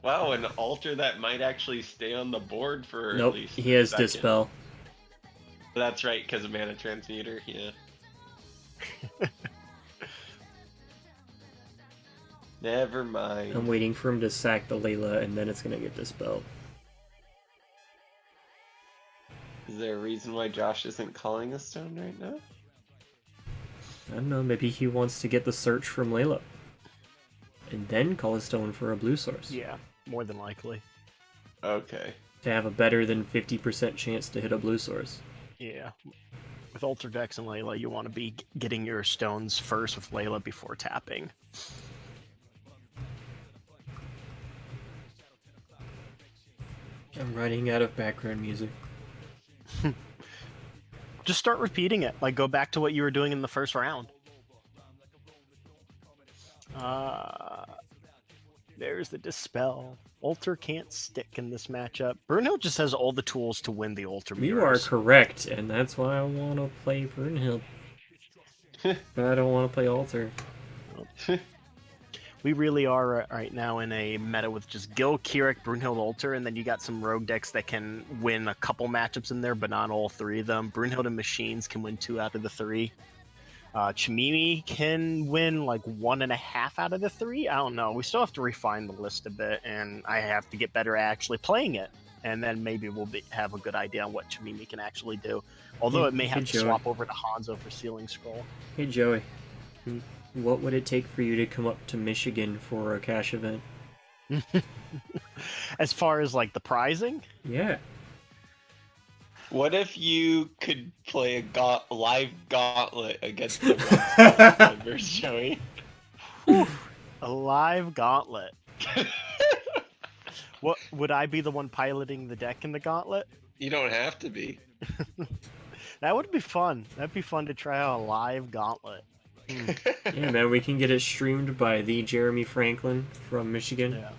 Wow, an altar that might actually stay on the board for nope, at least he has a second. Dispel. That's right, because of Mana Transmuter, yeah. Never mind. I'm waiting for him to sack the Layla, and then it's gonna get dispelled. Is there a reason why Josh isn't calling a stone right now? I don't know, maybe he wants to get the search from Layla. And then call a stone for a blue source. Yeah, more than likely. Okay. To have a better than 50% chance to hit a blue source. Yeah. With Alter decks and Layla, you want to be getting your stones first with Layla before tapping. I'm running out of background music. Just start repeating it. Like, go back to what you were doing in the first round. There's the Dispel. Alter can't stick in this matchup. Brunhild just has all the tools to win the Alter mirrors. You are correct, and that's why I want to play Brunhild. But I don't want to play Alter. We really are right now in a meta with just Gil, Kirik, Brunhild, Alter, and then you got some rogue decks that can win a couple matchups in there, but not all three of them. Brunhild and Machines can win 2 out of the 3. Chimimi can win like 1.5 out of the 3. I don't know. We still have to refine the list a bit, and I have to get better at actually playing it. And then maybe we'll have a good idea on what Chimimi can actually do. Although it may have to swap over to Hanzo for Sealing Scroll. Hey, Joey. What would it take for you to come up to Michigan for a cash event? As far as like the prizing? Yeah. What if you could play a live gauntlet against the members, Joey? A live gauntlet. What would I be the one piloting the deck in the Gauntlet? You don't have to be. That would be fun. That'd be fun to try out a live Gauntlet. Yeah, man, we can get it streamed by the Jeremy Franklin from Michigan. Yeah.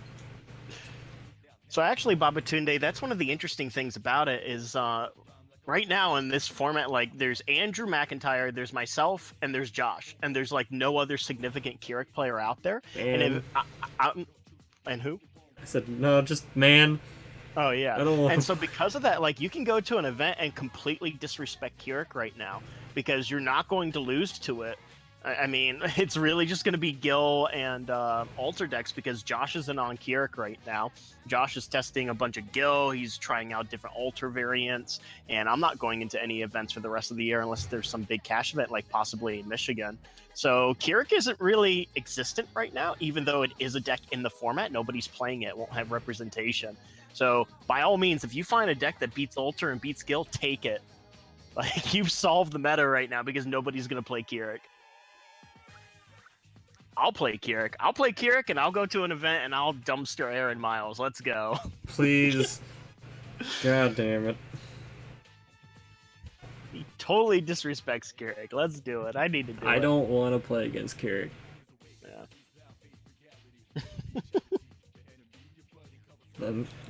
So actually, Babatunde, that's one of the interesting things about it is right now in this format, like there's Andrew McIntyre, there's myself, and there's Josh, and there's like no other significant Keurig player out there. And who? I said, no, just man. Oh yeah. I don't want... And so because of that, like you can go to an event and completely disrespect Keurig right now because you're not going to lose to it. I mean, it's really just going to be Gil and Alter decks because Josh isn't on Keurig right now. Josh is testing a bunch of Gil. He's trying out different Alter variants, and I'm not going into any events for the rest of the year unless there's some big cash event, like possibly in Michigan. So Keurig isn't really existent right now, even though it is a deck in the format. Nobody's playing it. Won't have representation. So by all means, if you find a deck that beats Alter and beats Gil, take it. Like you've solved the meta right now because nobody's going to play Keurig. I'll play Keurig. I'll play Keurig, and I'll go to an event, and I'll dumpster Aaron Miles. Let's go. Please. God damn it. He totally disrespects Keurig. Let's do it. I need to do it. I don't want to play against Keurig. Yeah.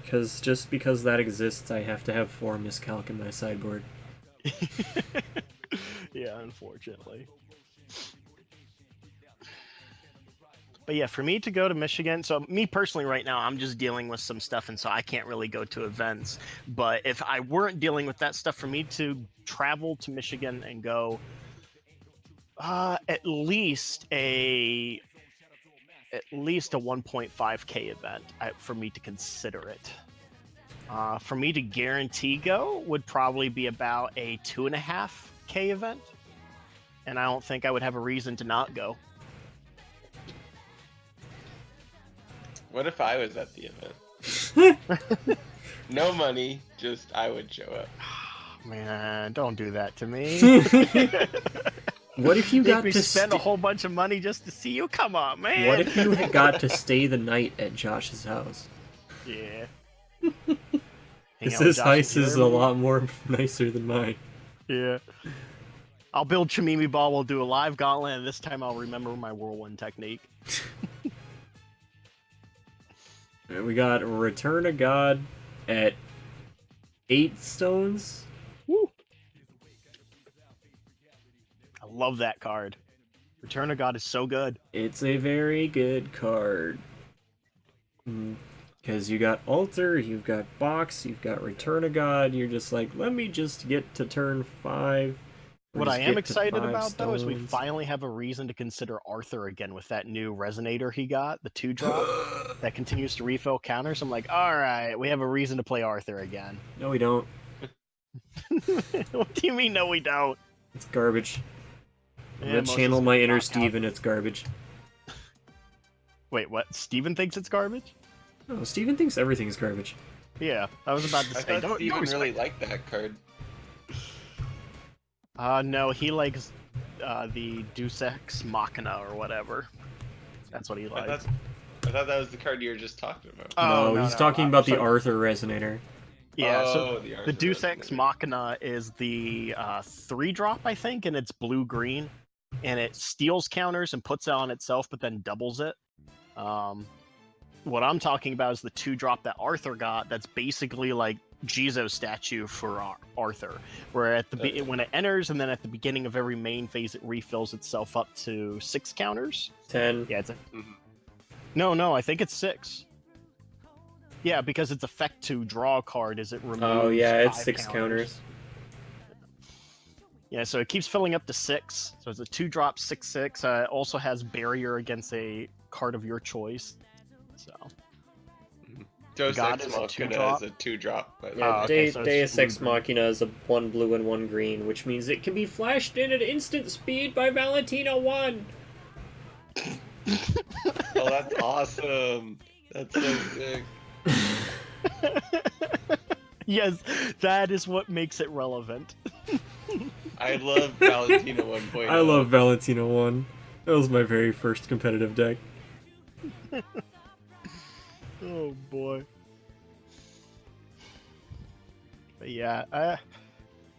Because that exists, I have to have 4 miscalc in my sideboard. Yeah, unfortunately. But yeah, for me to go to Michigan, so me personally right now, I'm just dealing with some stuff, and so I can't really go to events. But if I weren't dealing with that stuff, for me to travel to Michigan and go at least a 1.5K event for me to consider it. For me to guarantee go would probably be about a 2.5K event, and I don't think I would have a reason to not go. What if I was at the event? No money, just I would show up. Man, don't do that to me. What if you got to spend a whole bunch of money just to see you? Come on, man. What if you got to stay the night at Josh's house? Yeah. Because his house is a lot more nicer than mine. Yeah. I'll build Chamimi Ball, we'll do a live Gauntlet, and this time I'll remember my Whirlwind technique. We got Return of God at 8 stones. Woo! I love that card. Return of God is so good. It's a very good card. Because you got Alter, you've got Box, you've got Return of God. You're just like, let me just get to turn 5. What I am excited about, though, is we finally have a reason to consider Arthur again with that new Resonator he got, the 2-drop, that continues to refill counters. I'm like, alright, we have a reason to play Arthur again. No, we don't. What do you mean, no we don't? It's garbage. I'm Yeah, gonna most channel of my it's inner not Steven, it's garbage. Wait, what? Steven thinks it's garbage? No, Steven thinks everything's garbage. Yeah, I was about to I say, thought Steven respect really that. liked that card. No, he likes the Deus Ex Machina or whatever. That's what he I likes. thought that was the card you were just talking about. Oh, no, he's no, talking about the so- Arthur Resonator. Yeah, Oh, so the the Arthur Deus Ex Resonator. Machina is the 3-drop, I think, and it's blue-green. And it steals counters and puts it on itself, but then doubles it. What I'm talking about is the 2-drop that Arthur got that's basically like Jizo statue for Arthur, where at the when it enters and then at the beginning of every main phase it refills itself up to 6 counters. 10. Yeah, it's a... Mhm. No, I think it's 6. Yeah, because its effect to draw a card is it removes Oh yeah, it's 5 6 counters. Yeah, so it keeps filling up to 6. So it's a 2-drop 6/6. It also has barrier against a card of your choice. So Deus God Ex is a Machina 2-drop? is a 2-drop. But Yeah, okay, so it's Deus Ex blue-green. Machina is a 1 blue and 1 green, which means it can be flashed in at instant speed by Valentina 1. Oh, that's awesome. That's so sick. yes, that is what makes it relevant. I love Valentina 1.0. I love Valentina 1. That was my very first competitive deck. Oh boy. But yeah, it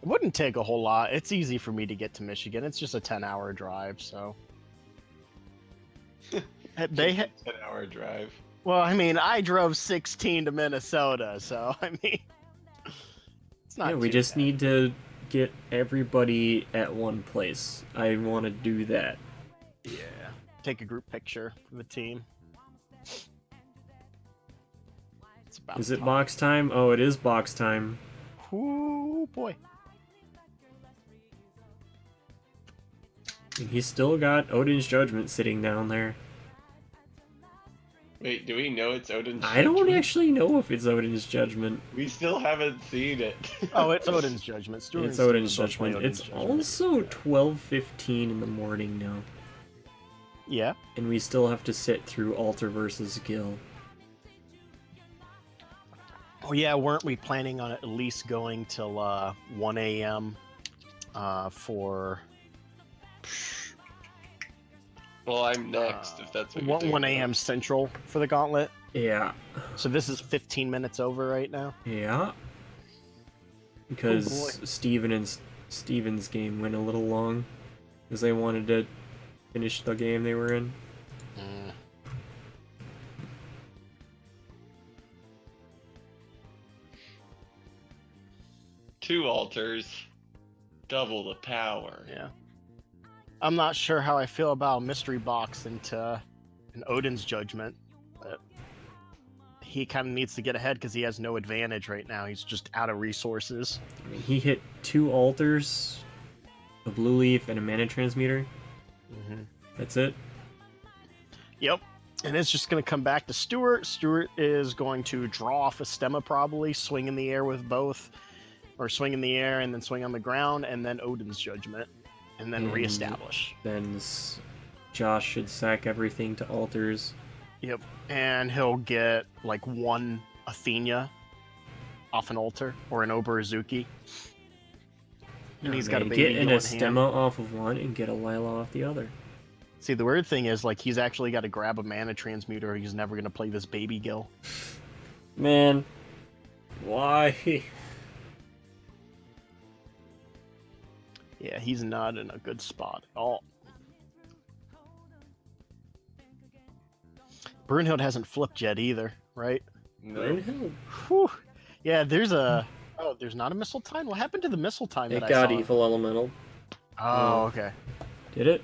wouldn't take a whole lot. It's easy for me to get to Michigan. It's just a 10-hour drive, so. They 10-hour drive. Well, I mean, I drove 16 to Minnesota, so I mean, it's not. Yeah, we too just bad. need to get everybody at one place. I want to do that. Yeah. Take a group picture for the team. It's about Is it time. box time? Oh, it is box time. Ooh, boy. He's still got Odin's Judgment sitting down there. Wait, do we know it's Odin's I don't Judgment? actually know if it's Odin's Judgment. We still haven't seen it. Oh, it's Odin's Judgment. Stuart It's and Steve Odin's both play Judgment. Odin's It's Judgment. also 12:15 in the morning now. Yeah. And we still have to sit through Alter versus Gil. Oh yeah, weren't we planning on at least going till 1 a.m. For Well, I'm next, if that's what you're 1 thinking a.m. Central for the Gauntlet? Yeah. So this is 15 minutes over right now? Yeah. Because boy. Steven's game went a little long. Because they wanted to finish the game they were in. Two altars, double the power. Yeah. I'm not sure how I feel about Mystery Box into an Odin's Judgment, but he kind of needs to get ahead because he has no advantage right now. He's just out of resources. I mean, he hit 2 altars, a blue leaf, and a mana transmuter. Mm-hmm. That's it. Yep. And it's just going to come back to Stuart. Stuart is going to draw off a stemma probably, swing in the air with both, or swing in the air and then swing on the ground, and then Odin's Judgment, and then And reestablish. Then Josh should sack everything to altars. Yep. And he'll get like 1 Athena off an altar, or an Oberazuki. And he's got a Man, baby get an in hand. Estema off of one and get a Lila off the other. See, the weird thing is, like, he's actually got to grab a mana transmuter, or he's never going to play this baby Gil. Man, why? Yeah, he's not in a good spot at all. Brunhild hasn't flipped yet either, right? Brunhild? Whew. Yeah, there's a... Oh, there's not a missile time? What happened to the missile time It that I got saw? Evil Elemental. Oh, okay. Did it?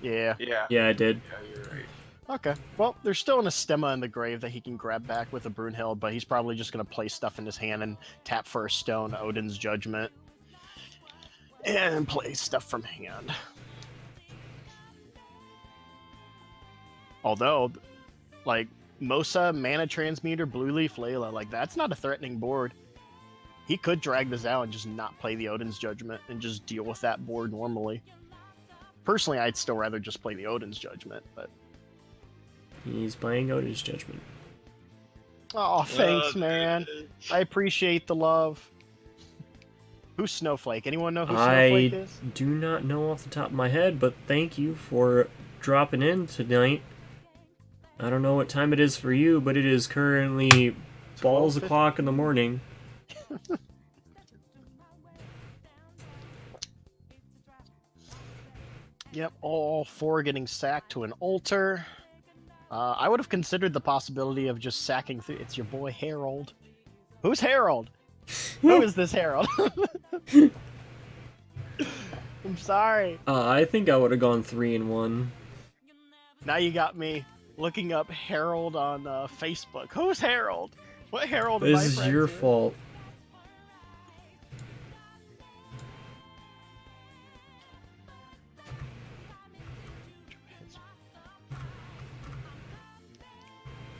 Yeah. Yeah. Yeah, it did. Yeah, you're right. Okay. Well, there's still an Estema in the grave that he can grab back with a Brunhild, but he's probably just going to play stuff in his hand and tap for a stone, Odin's Judgment, and play stuff from hand. Although, like, Mosa, Mana Transmuter, Blue Leaf, Layla, like, that's not a threatening board. He could drag this out and just not play the Odin's Judgment and just deal with that board normally. Personally, I'd still rather just play the Odin's Judgment, but... He's buying Odin's Judgment. Oh, thanks, man. I appreciate the love. Who's Snowflake? Anyone know who Snowflake I is? do not know off the top of my head, but thank you for dropping in tonight. I don't know what time it is for you, but it is currently balls 12:50. o'clock in the morning. Yep, all 4 getting sacked to an altar. I would have considered the possibility of just sacking through. It's your boy Harold. Who's Harold? Who is this Harold? I'm sorry. I think I would have gone 3-1. Now you got me looking up Harold on Facebook. Who's Harold? What Harold am I This is friends your with? fault.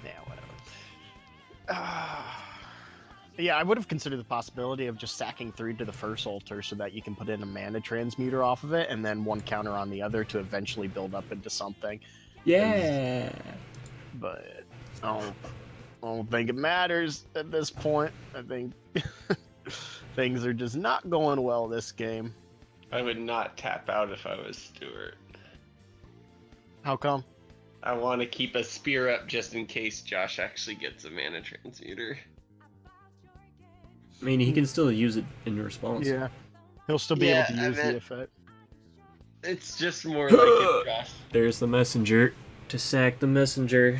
Yeah, whatever. Yeah, I would have considered the possibility of just sacking 3 to the first altar so that you can put in a mana transmuter off of it and then 1 counter on the other to eventually build up into something. Yeah. But I don't think it matters at this point. I think things are just not going well this game. I would not tap out if I was Stuart. How come? I want to keep a spear up just in case Josh actually gets a mana transmuter. I mean, he can still use it in response. Yeah. He'll still be able to use the effect. It's just more like if Josh. There's the messenger. To sack the messenger.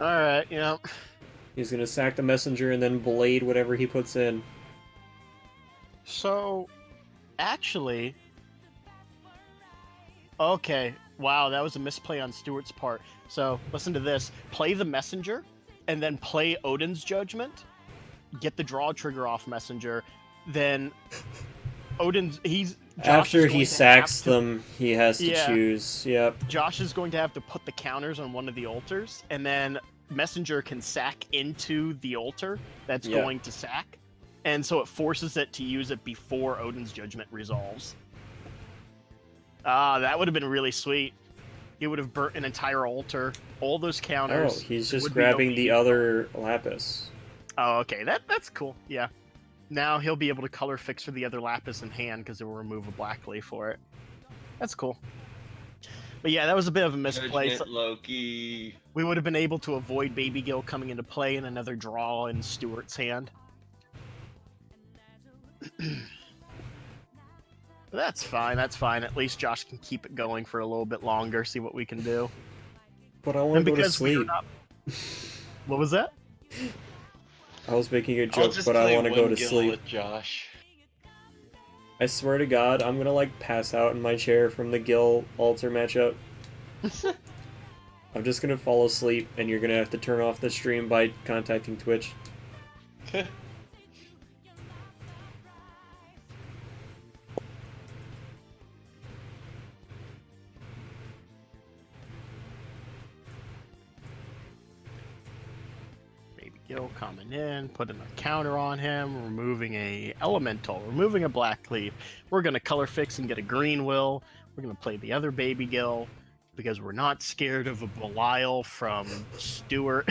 Alright, yeah. He's gonna sack the messenger and then blade whatever he puts in. So, actually... Okay, wow, that was a misplay on Stuart's part. So, listen to this. Play the messenger, and then play Odin's Judgment. Get the draw trigger off messenger. Then, Josh After is he going to sacks have to- them, he has to choose. Yep. Josh is going to have to put the counters on one of the altars, and then messenger can sack into the altar that's going to sack. And so it forces it to use it before Odin's Judgment resolves. Ah, that would have been really sweet. He would have burnt an entire altar, all those counters. Oh, he's It just would be grabbing OP. the other lapis. Oh, okay, that's cool. Yeah. Now he'll be able to color fix for the other lapis in hand because it will remove a black leaf for it. That's cool. But yeah, that was a bit of a misplay. Judgment Loki. We would have been able to avoid Baby Gill coming into play and another draw in Stuart's hand. But that's fine, that's fine. At least Josh can keep it going for a little bit longer, see what we can do. But I want to go to we are sleep. not... What was that? I was making a I'll joke, just but I play want to go one to Gill sleep. with Josh. I swear to God, I'm gonna like pass out in my chair from the Gil altar matchup. I'm just gonna fall asleep, and you're gonna have to turn off the stream by contacting Twitch. Baby Gill coming in, putting a counter on him, removing a elemental, removing a black leaf. We're gonna color fix and get a green will. We're gonna play the other Baby Gill because we're not scared of a Belial from Stuart.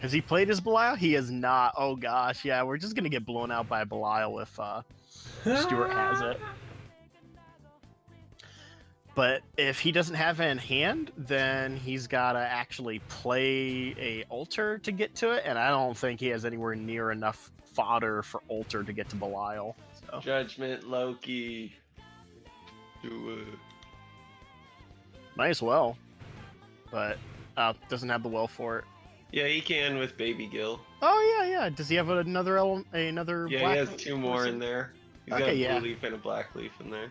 Has he played his Belial? He has not. Oh gosh, yeah, we're just gonna get blown out by Belial if Stuart has it. But if he doesn't have it in hand, then he's got to actually play a altar to get to it, and I don't think he has anywhere near enough fodder for altar to get to Belial. So. Judgment Loki. Do it. Might as well, but doesn't have the will for it. Yeah, he can with Baby Gill. Oh yeah. Does he have another Yeah, black he has leaf 2 more person? in there. He's Okay, got a blue yeah. leaf and a black leaf in there.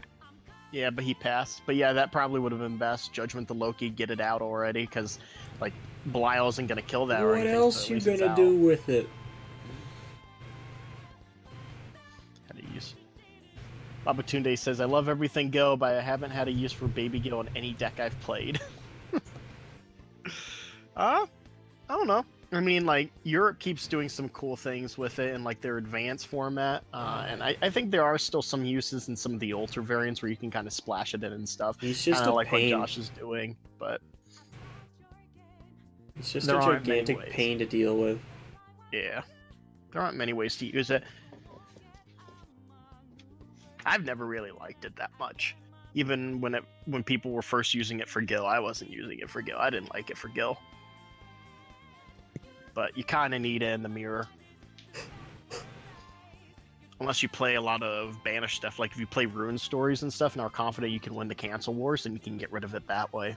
Yeah, but he passed. But yeah, that probably would have been best. Judgment the Loki, get it out already, because like Belial isn't gonna kill that. or What anything, else so at you least it's gonna out. do with it? Had a use. Babatunde says, I love everything Go, but I haven't had a use for Baby Gill in any deck I've played. I don't know. I mean, like, Europe keeps doing some cool things with it in, like, their advanced format. And I think there are still some uses in some of the altar variants where you can kind of splash it in and stuff. He's just Kinda a like pain. what Josh is doing, but It's just There a aren't many gigantic ways. pain to deal with. yeah. There aren't many ways to use it. I've never really liked it that much. Even when people were first using it for Gil, I wasn't using it for Gil. I didn't like it for Gil. But you kind of need it in the mirror. Unless you play a lot of banished stuff, like if you play rune stories and stuff and are confident you can win the cancel wars, then you can get rid of it that way.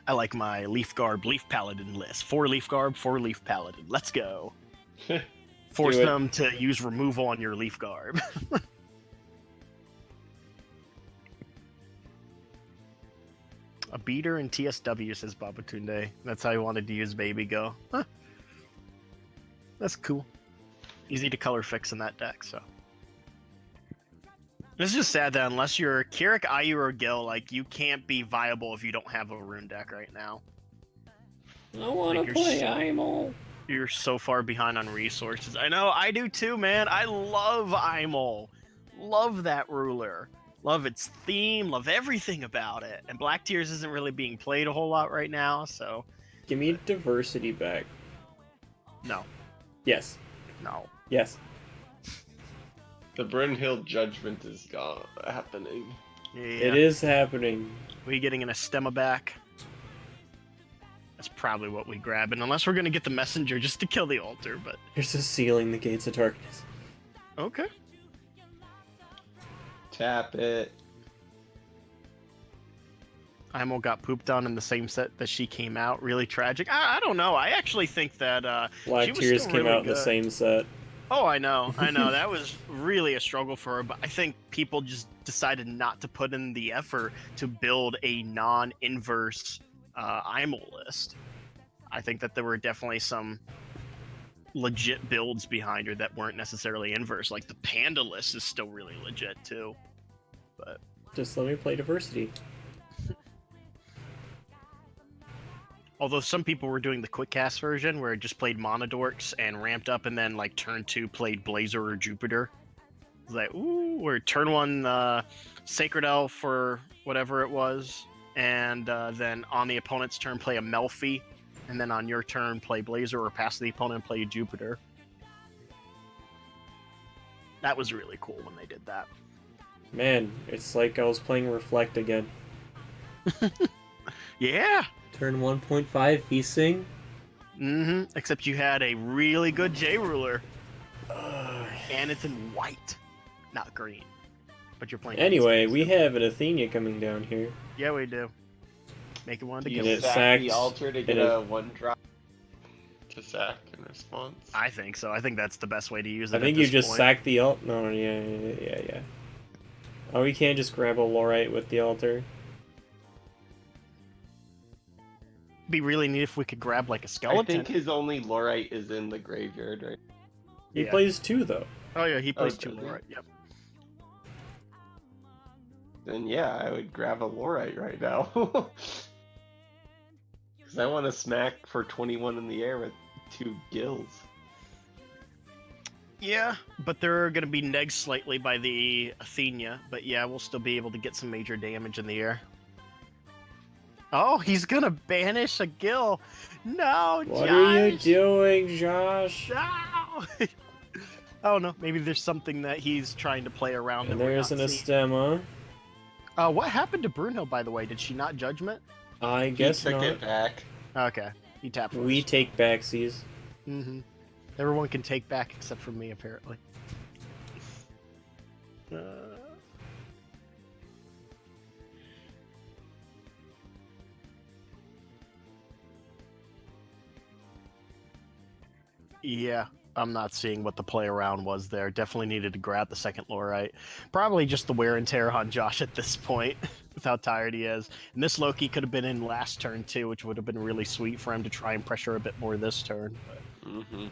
I like my Leaf Garb, Leaf Paladin list. 4 Leaf Garb, 4 Leaf Paladin. Let's go. Force Do it. them to use removal on your Leaf Garb. A beater in TSW, says Babatunde. That's how he wanted to use Baby Go. Huh. That's cool. Easy to color fix in that deck, so. It's just sad that unless you're Kirik, Ayu, or Gil, like, you can't be viable if you don't have a rune deck right now. I want Like, to you're play so- Imol. You're so far behind on resources. I know, I do too, man. I love Imol. Love that ruler. Love its theme, love everything about it. And Black Tears isn't really being played a whole lot right now, so Give me diversity back. no. Yes. No. Yes. The Brunhild judgment is happening. Yeah. It is happening. We getting an Estema back? That's probably what we grab, and unless we're gonna get the messenger just to kill the altar, but Here's a sealing the gates of darkness. okay. Tap it. Imo got pooped on in the same set that she came out. Really tragic. I don't know. I actually think that Black she was Tears still came really out in the good. same set. Oh, I know. That was really a struggle for her, but I think people just decided not to put in the effort to build a non-inverse IMO list. I think that there were definitely some legit builds behind her that weren't necessarily inverse. Like the Panda list is still really legit too. But Just let me play diversity. although some people were doing the quick cast version where it just played Monodorks and ramped up, and then like turn 2 played Blazer or Jupiter. It's like, ooh, or turn 1 Sacred Elf or whatever it was, and then on the opponent's turn play a Melfi, and then on your turn play Blazer, or pass the opponent and play Jupiter. That was really cool when they did that. Man, it's like I was playing Reflect again. Yeah. Turn 1.5 feasting. Except you had a really good J ruler, and it's in white, not green. But you're playing. Anyway, we have an Athena coming down here. Yeah, we do. Make it one to You And it sack sacks, the altar to get and a 1-drop to sack in response. I think so. I think that's the best way to use it. I think you just sack the alt. No, yeah. Oh, we can't just grab a Lorite with the altar. Be really neat if we could grab like a I skeleton. think his only Lorite is in the graveyard, right? He Yeah. plays 2 though. Oh yeah, he plays Oh, 2 does he? Lorite. Yep. Then yeah, I would grab a Lorite right now. Because I want to smack for 21 in the air with 2 gills. Yeah, but they're going to be negged slightly by the Athena. But yeah, we'll still be able to get some major damage in the air. Oh, he's going to banish a gill. No, What Josh. are you doing, Josh? No! I don't know. Maybe there's something that he's trying to play around. And that we're there's an not seeing. Estema. What happened to Brunhild, by the way? Did she not judgment? I He guess took not. it back. Okay, he tapped first. We take backsies. Everyone can take back except for me, apparently. Yeah, I'm not seeing what the play around was there. Definitely needed to grab the second Lorite. Probably just the wear and tear on Josh at this point, with how tired he is. And this Loki could have been in last turn too, which would have been really sweet for him to try and pressure a bit more this turn. But... Mm-hmm.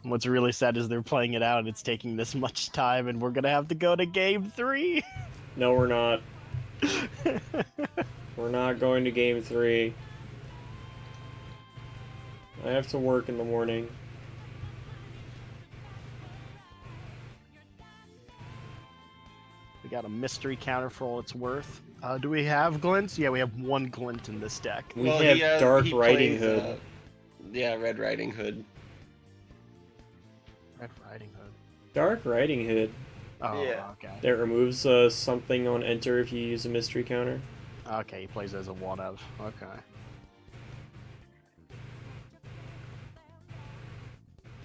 What's really sad is they're playing it out and it's taking this much time, and we're gonna have to go to game 3. No, we're not. We're not going to game 3. I have to work in the morning. We got a mystery counter for all it's worth. Do we have glints? Yeah, we have 1 glint in this deck. We have Dark he Riding plays, Hood. Yeah, Red Riding Hood. Red Riding Hood. Dark Riding Hood. Oh, Yeah. okay. That removes something on enter if you use a mystery counter. Okay, he plays as a 1 of. Okay.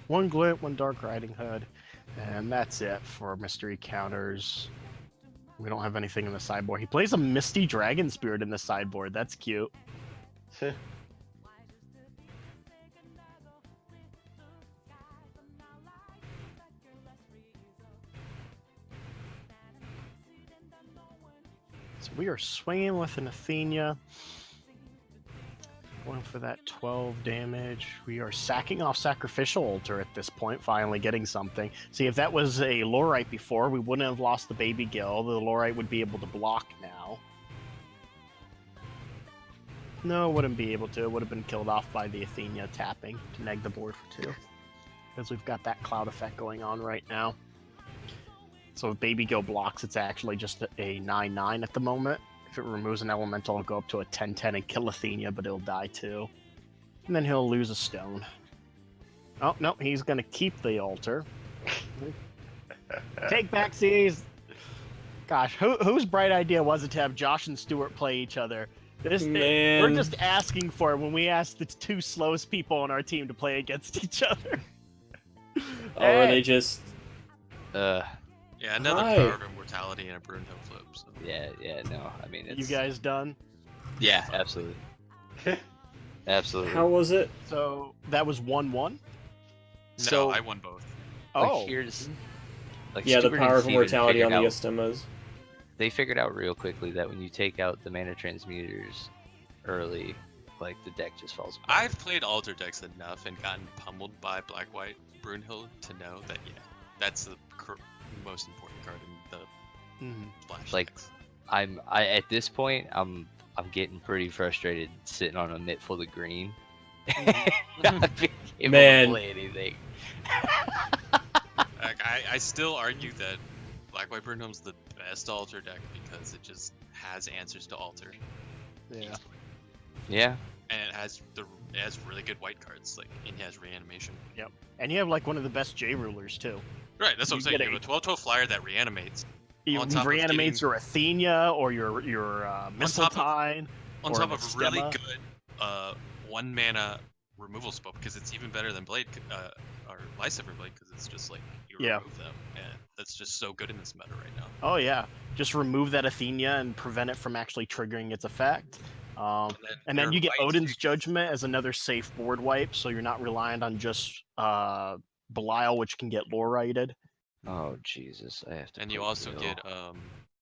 One glint, 1 Dark Riding Hood, and that's it for mystery counters. We don't have anything in the sideboard. He plays a Misty Dragon Spirit in the sideboard. That's cute. So we are swinging with an Athena. Going for that 12 damage. We are sacking off Sacrificial Altar at this point, finally getting something. See, if that was a Lorite before, we wouldn't have lost the Baby Gill. The Lorite would be able to block now. No, wouldn't be able to. It would have been killed off by the Athena tapping to neg the board for 2. Because we've got that cloud effect going on right now. So if Baby Gill blocks, it's actually just a 9/9 at the moment. If it removes an elemental, it'll go up to a 10/10 and kill Athena, but it'll die too. And then he'll lose a stone. Oh no, he's gonna keep the altar. Take back seas. Gosh, whose bright idea was it to have Josh and Stuart play each other? Man. We're just asking for it when we ask the two slowest people on our team to play against each other. Or are they just... Yeah, another Hi. Power of Immortality and a Brunhild flip. So. Yeah, no. I mean, it's... You guys done? Yeah, absolutely. Absolutely. How was it? So that was 1-1. No, So- I won both. Oh, here's... Like, Yeah, the Stuart and power of Steven immortality on figured the out- Istemas. They figured out real quickly that when you take out the mana transmuters early, like, the deck just falls apart. I've played altar decks enough and gotten pummeled by Black-White Brunhild to know that, yeah, that's the most important card in the Mhm. Splash Like, decks. I at this point, I'm getting pretty frustrated sitting on a mitt full of green. Not being able Man. to play anything. Like, I still argue that Black-White Brunhild's the best altar deck because it just has answers to altar. yeah. Yeah. And it has really good white cards, like, and it has reanimation. And you have like one of the best J rulers too. Right, that's what I'm You saying. get You have a 12/12 flyer that reanimates. You On top of reanimates getting- your Athena or your top of- Mistletoe. On Or top an of a really Estema. good 1 mana removal spell, because it's even better than Blade or Lifesaver Blade, because it's just like you Yeah. remove them, and that's just so good in this meta right now. Oh yeah, just remove that Athena and prevent it from actually triggering its effect. And then they're you get white, Odin's Judgment as another safe board wipe, so you're not reliant on just Belial, which can get lore righted. Oh Jesus, I have to. And you play also Gale. get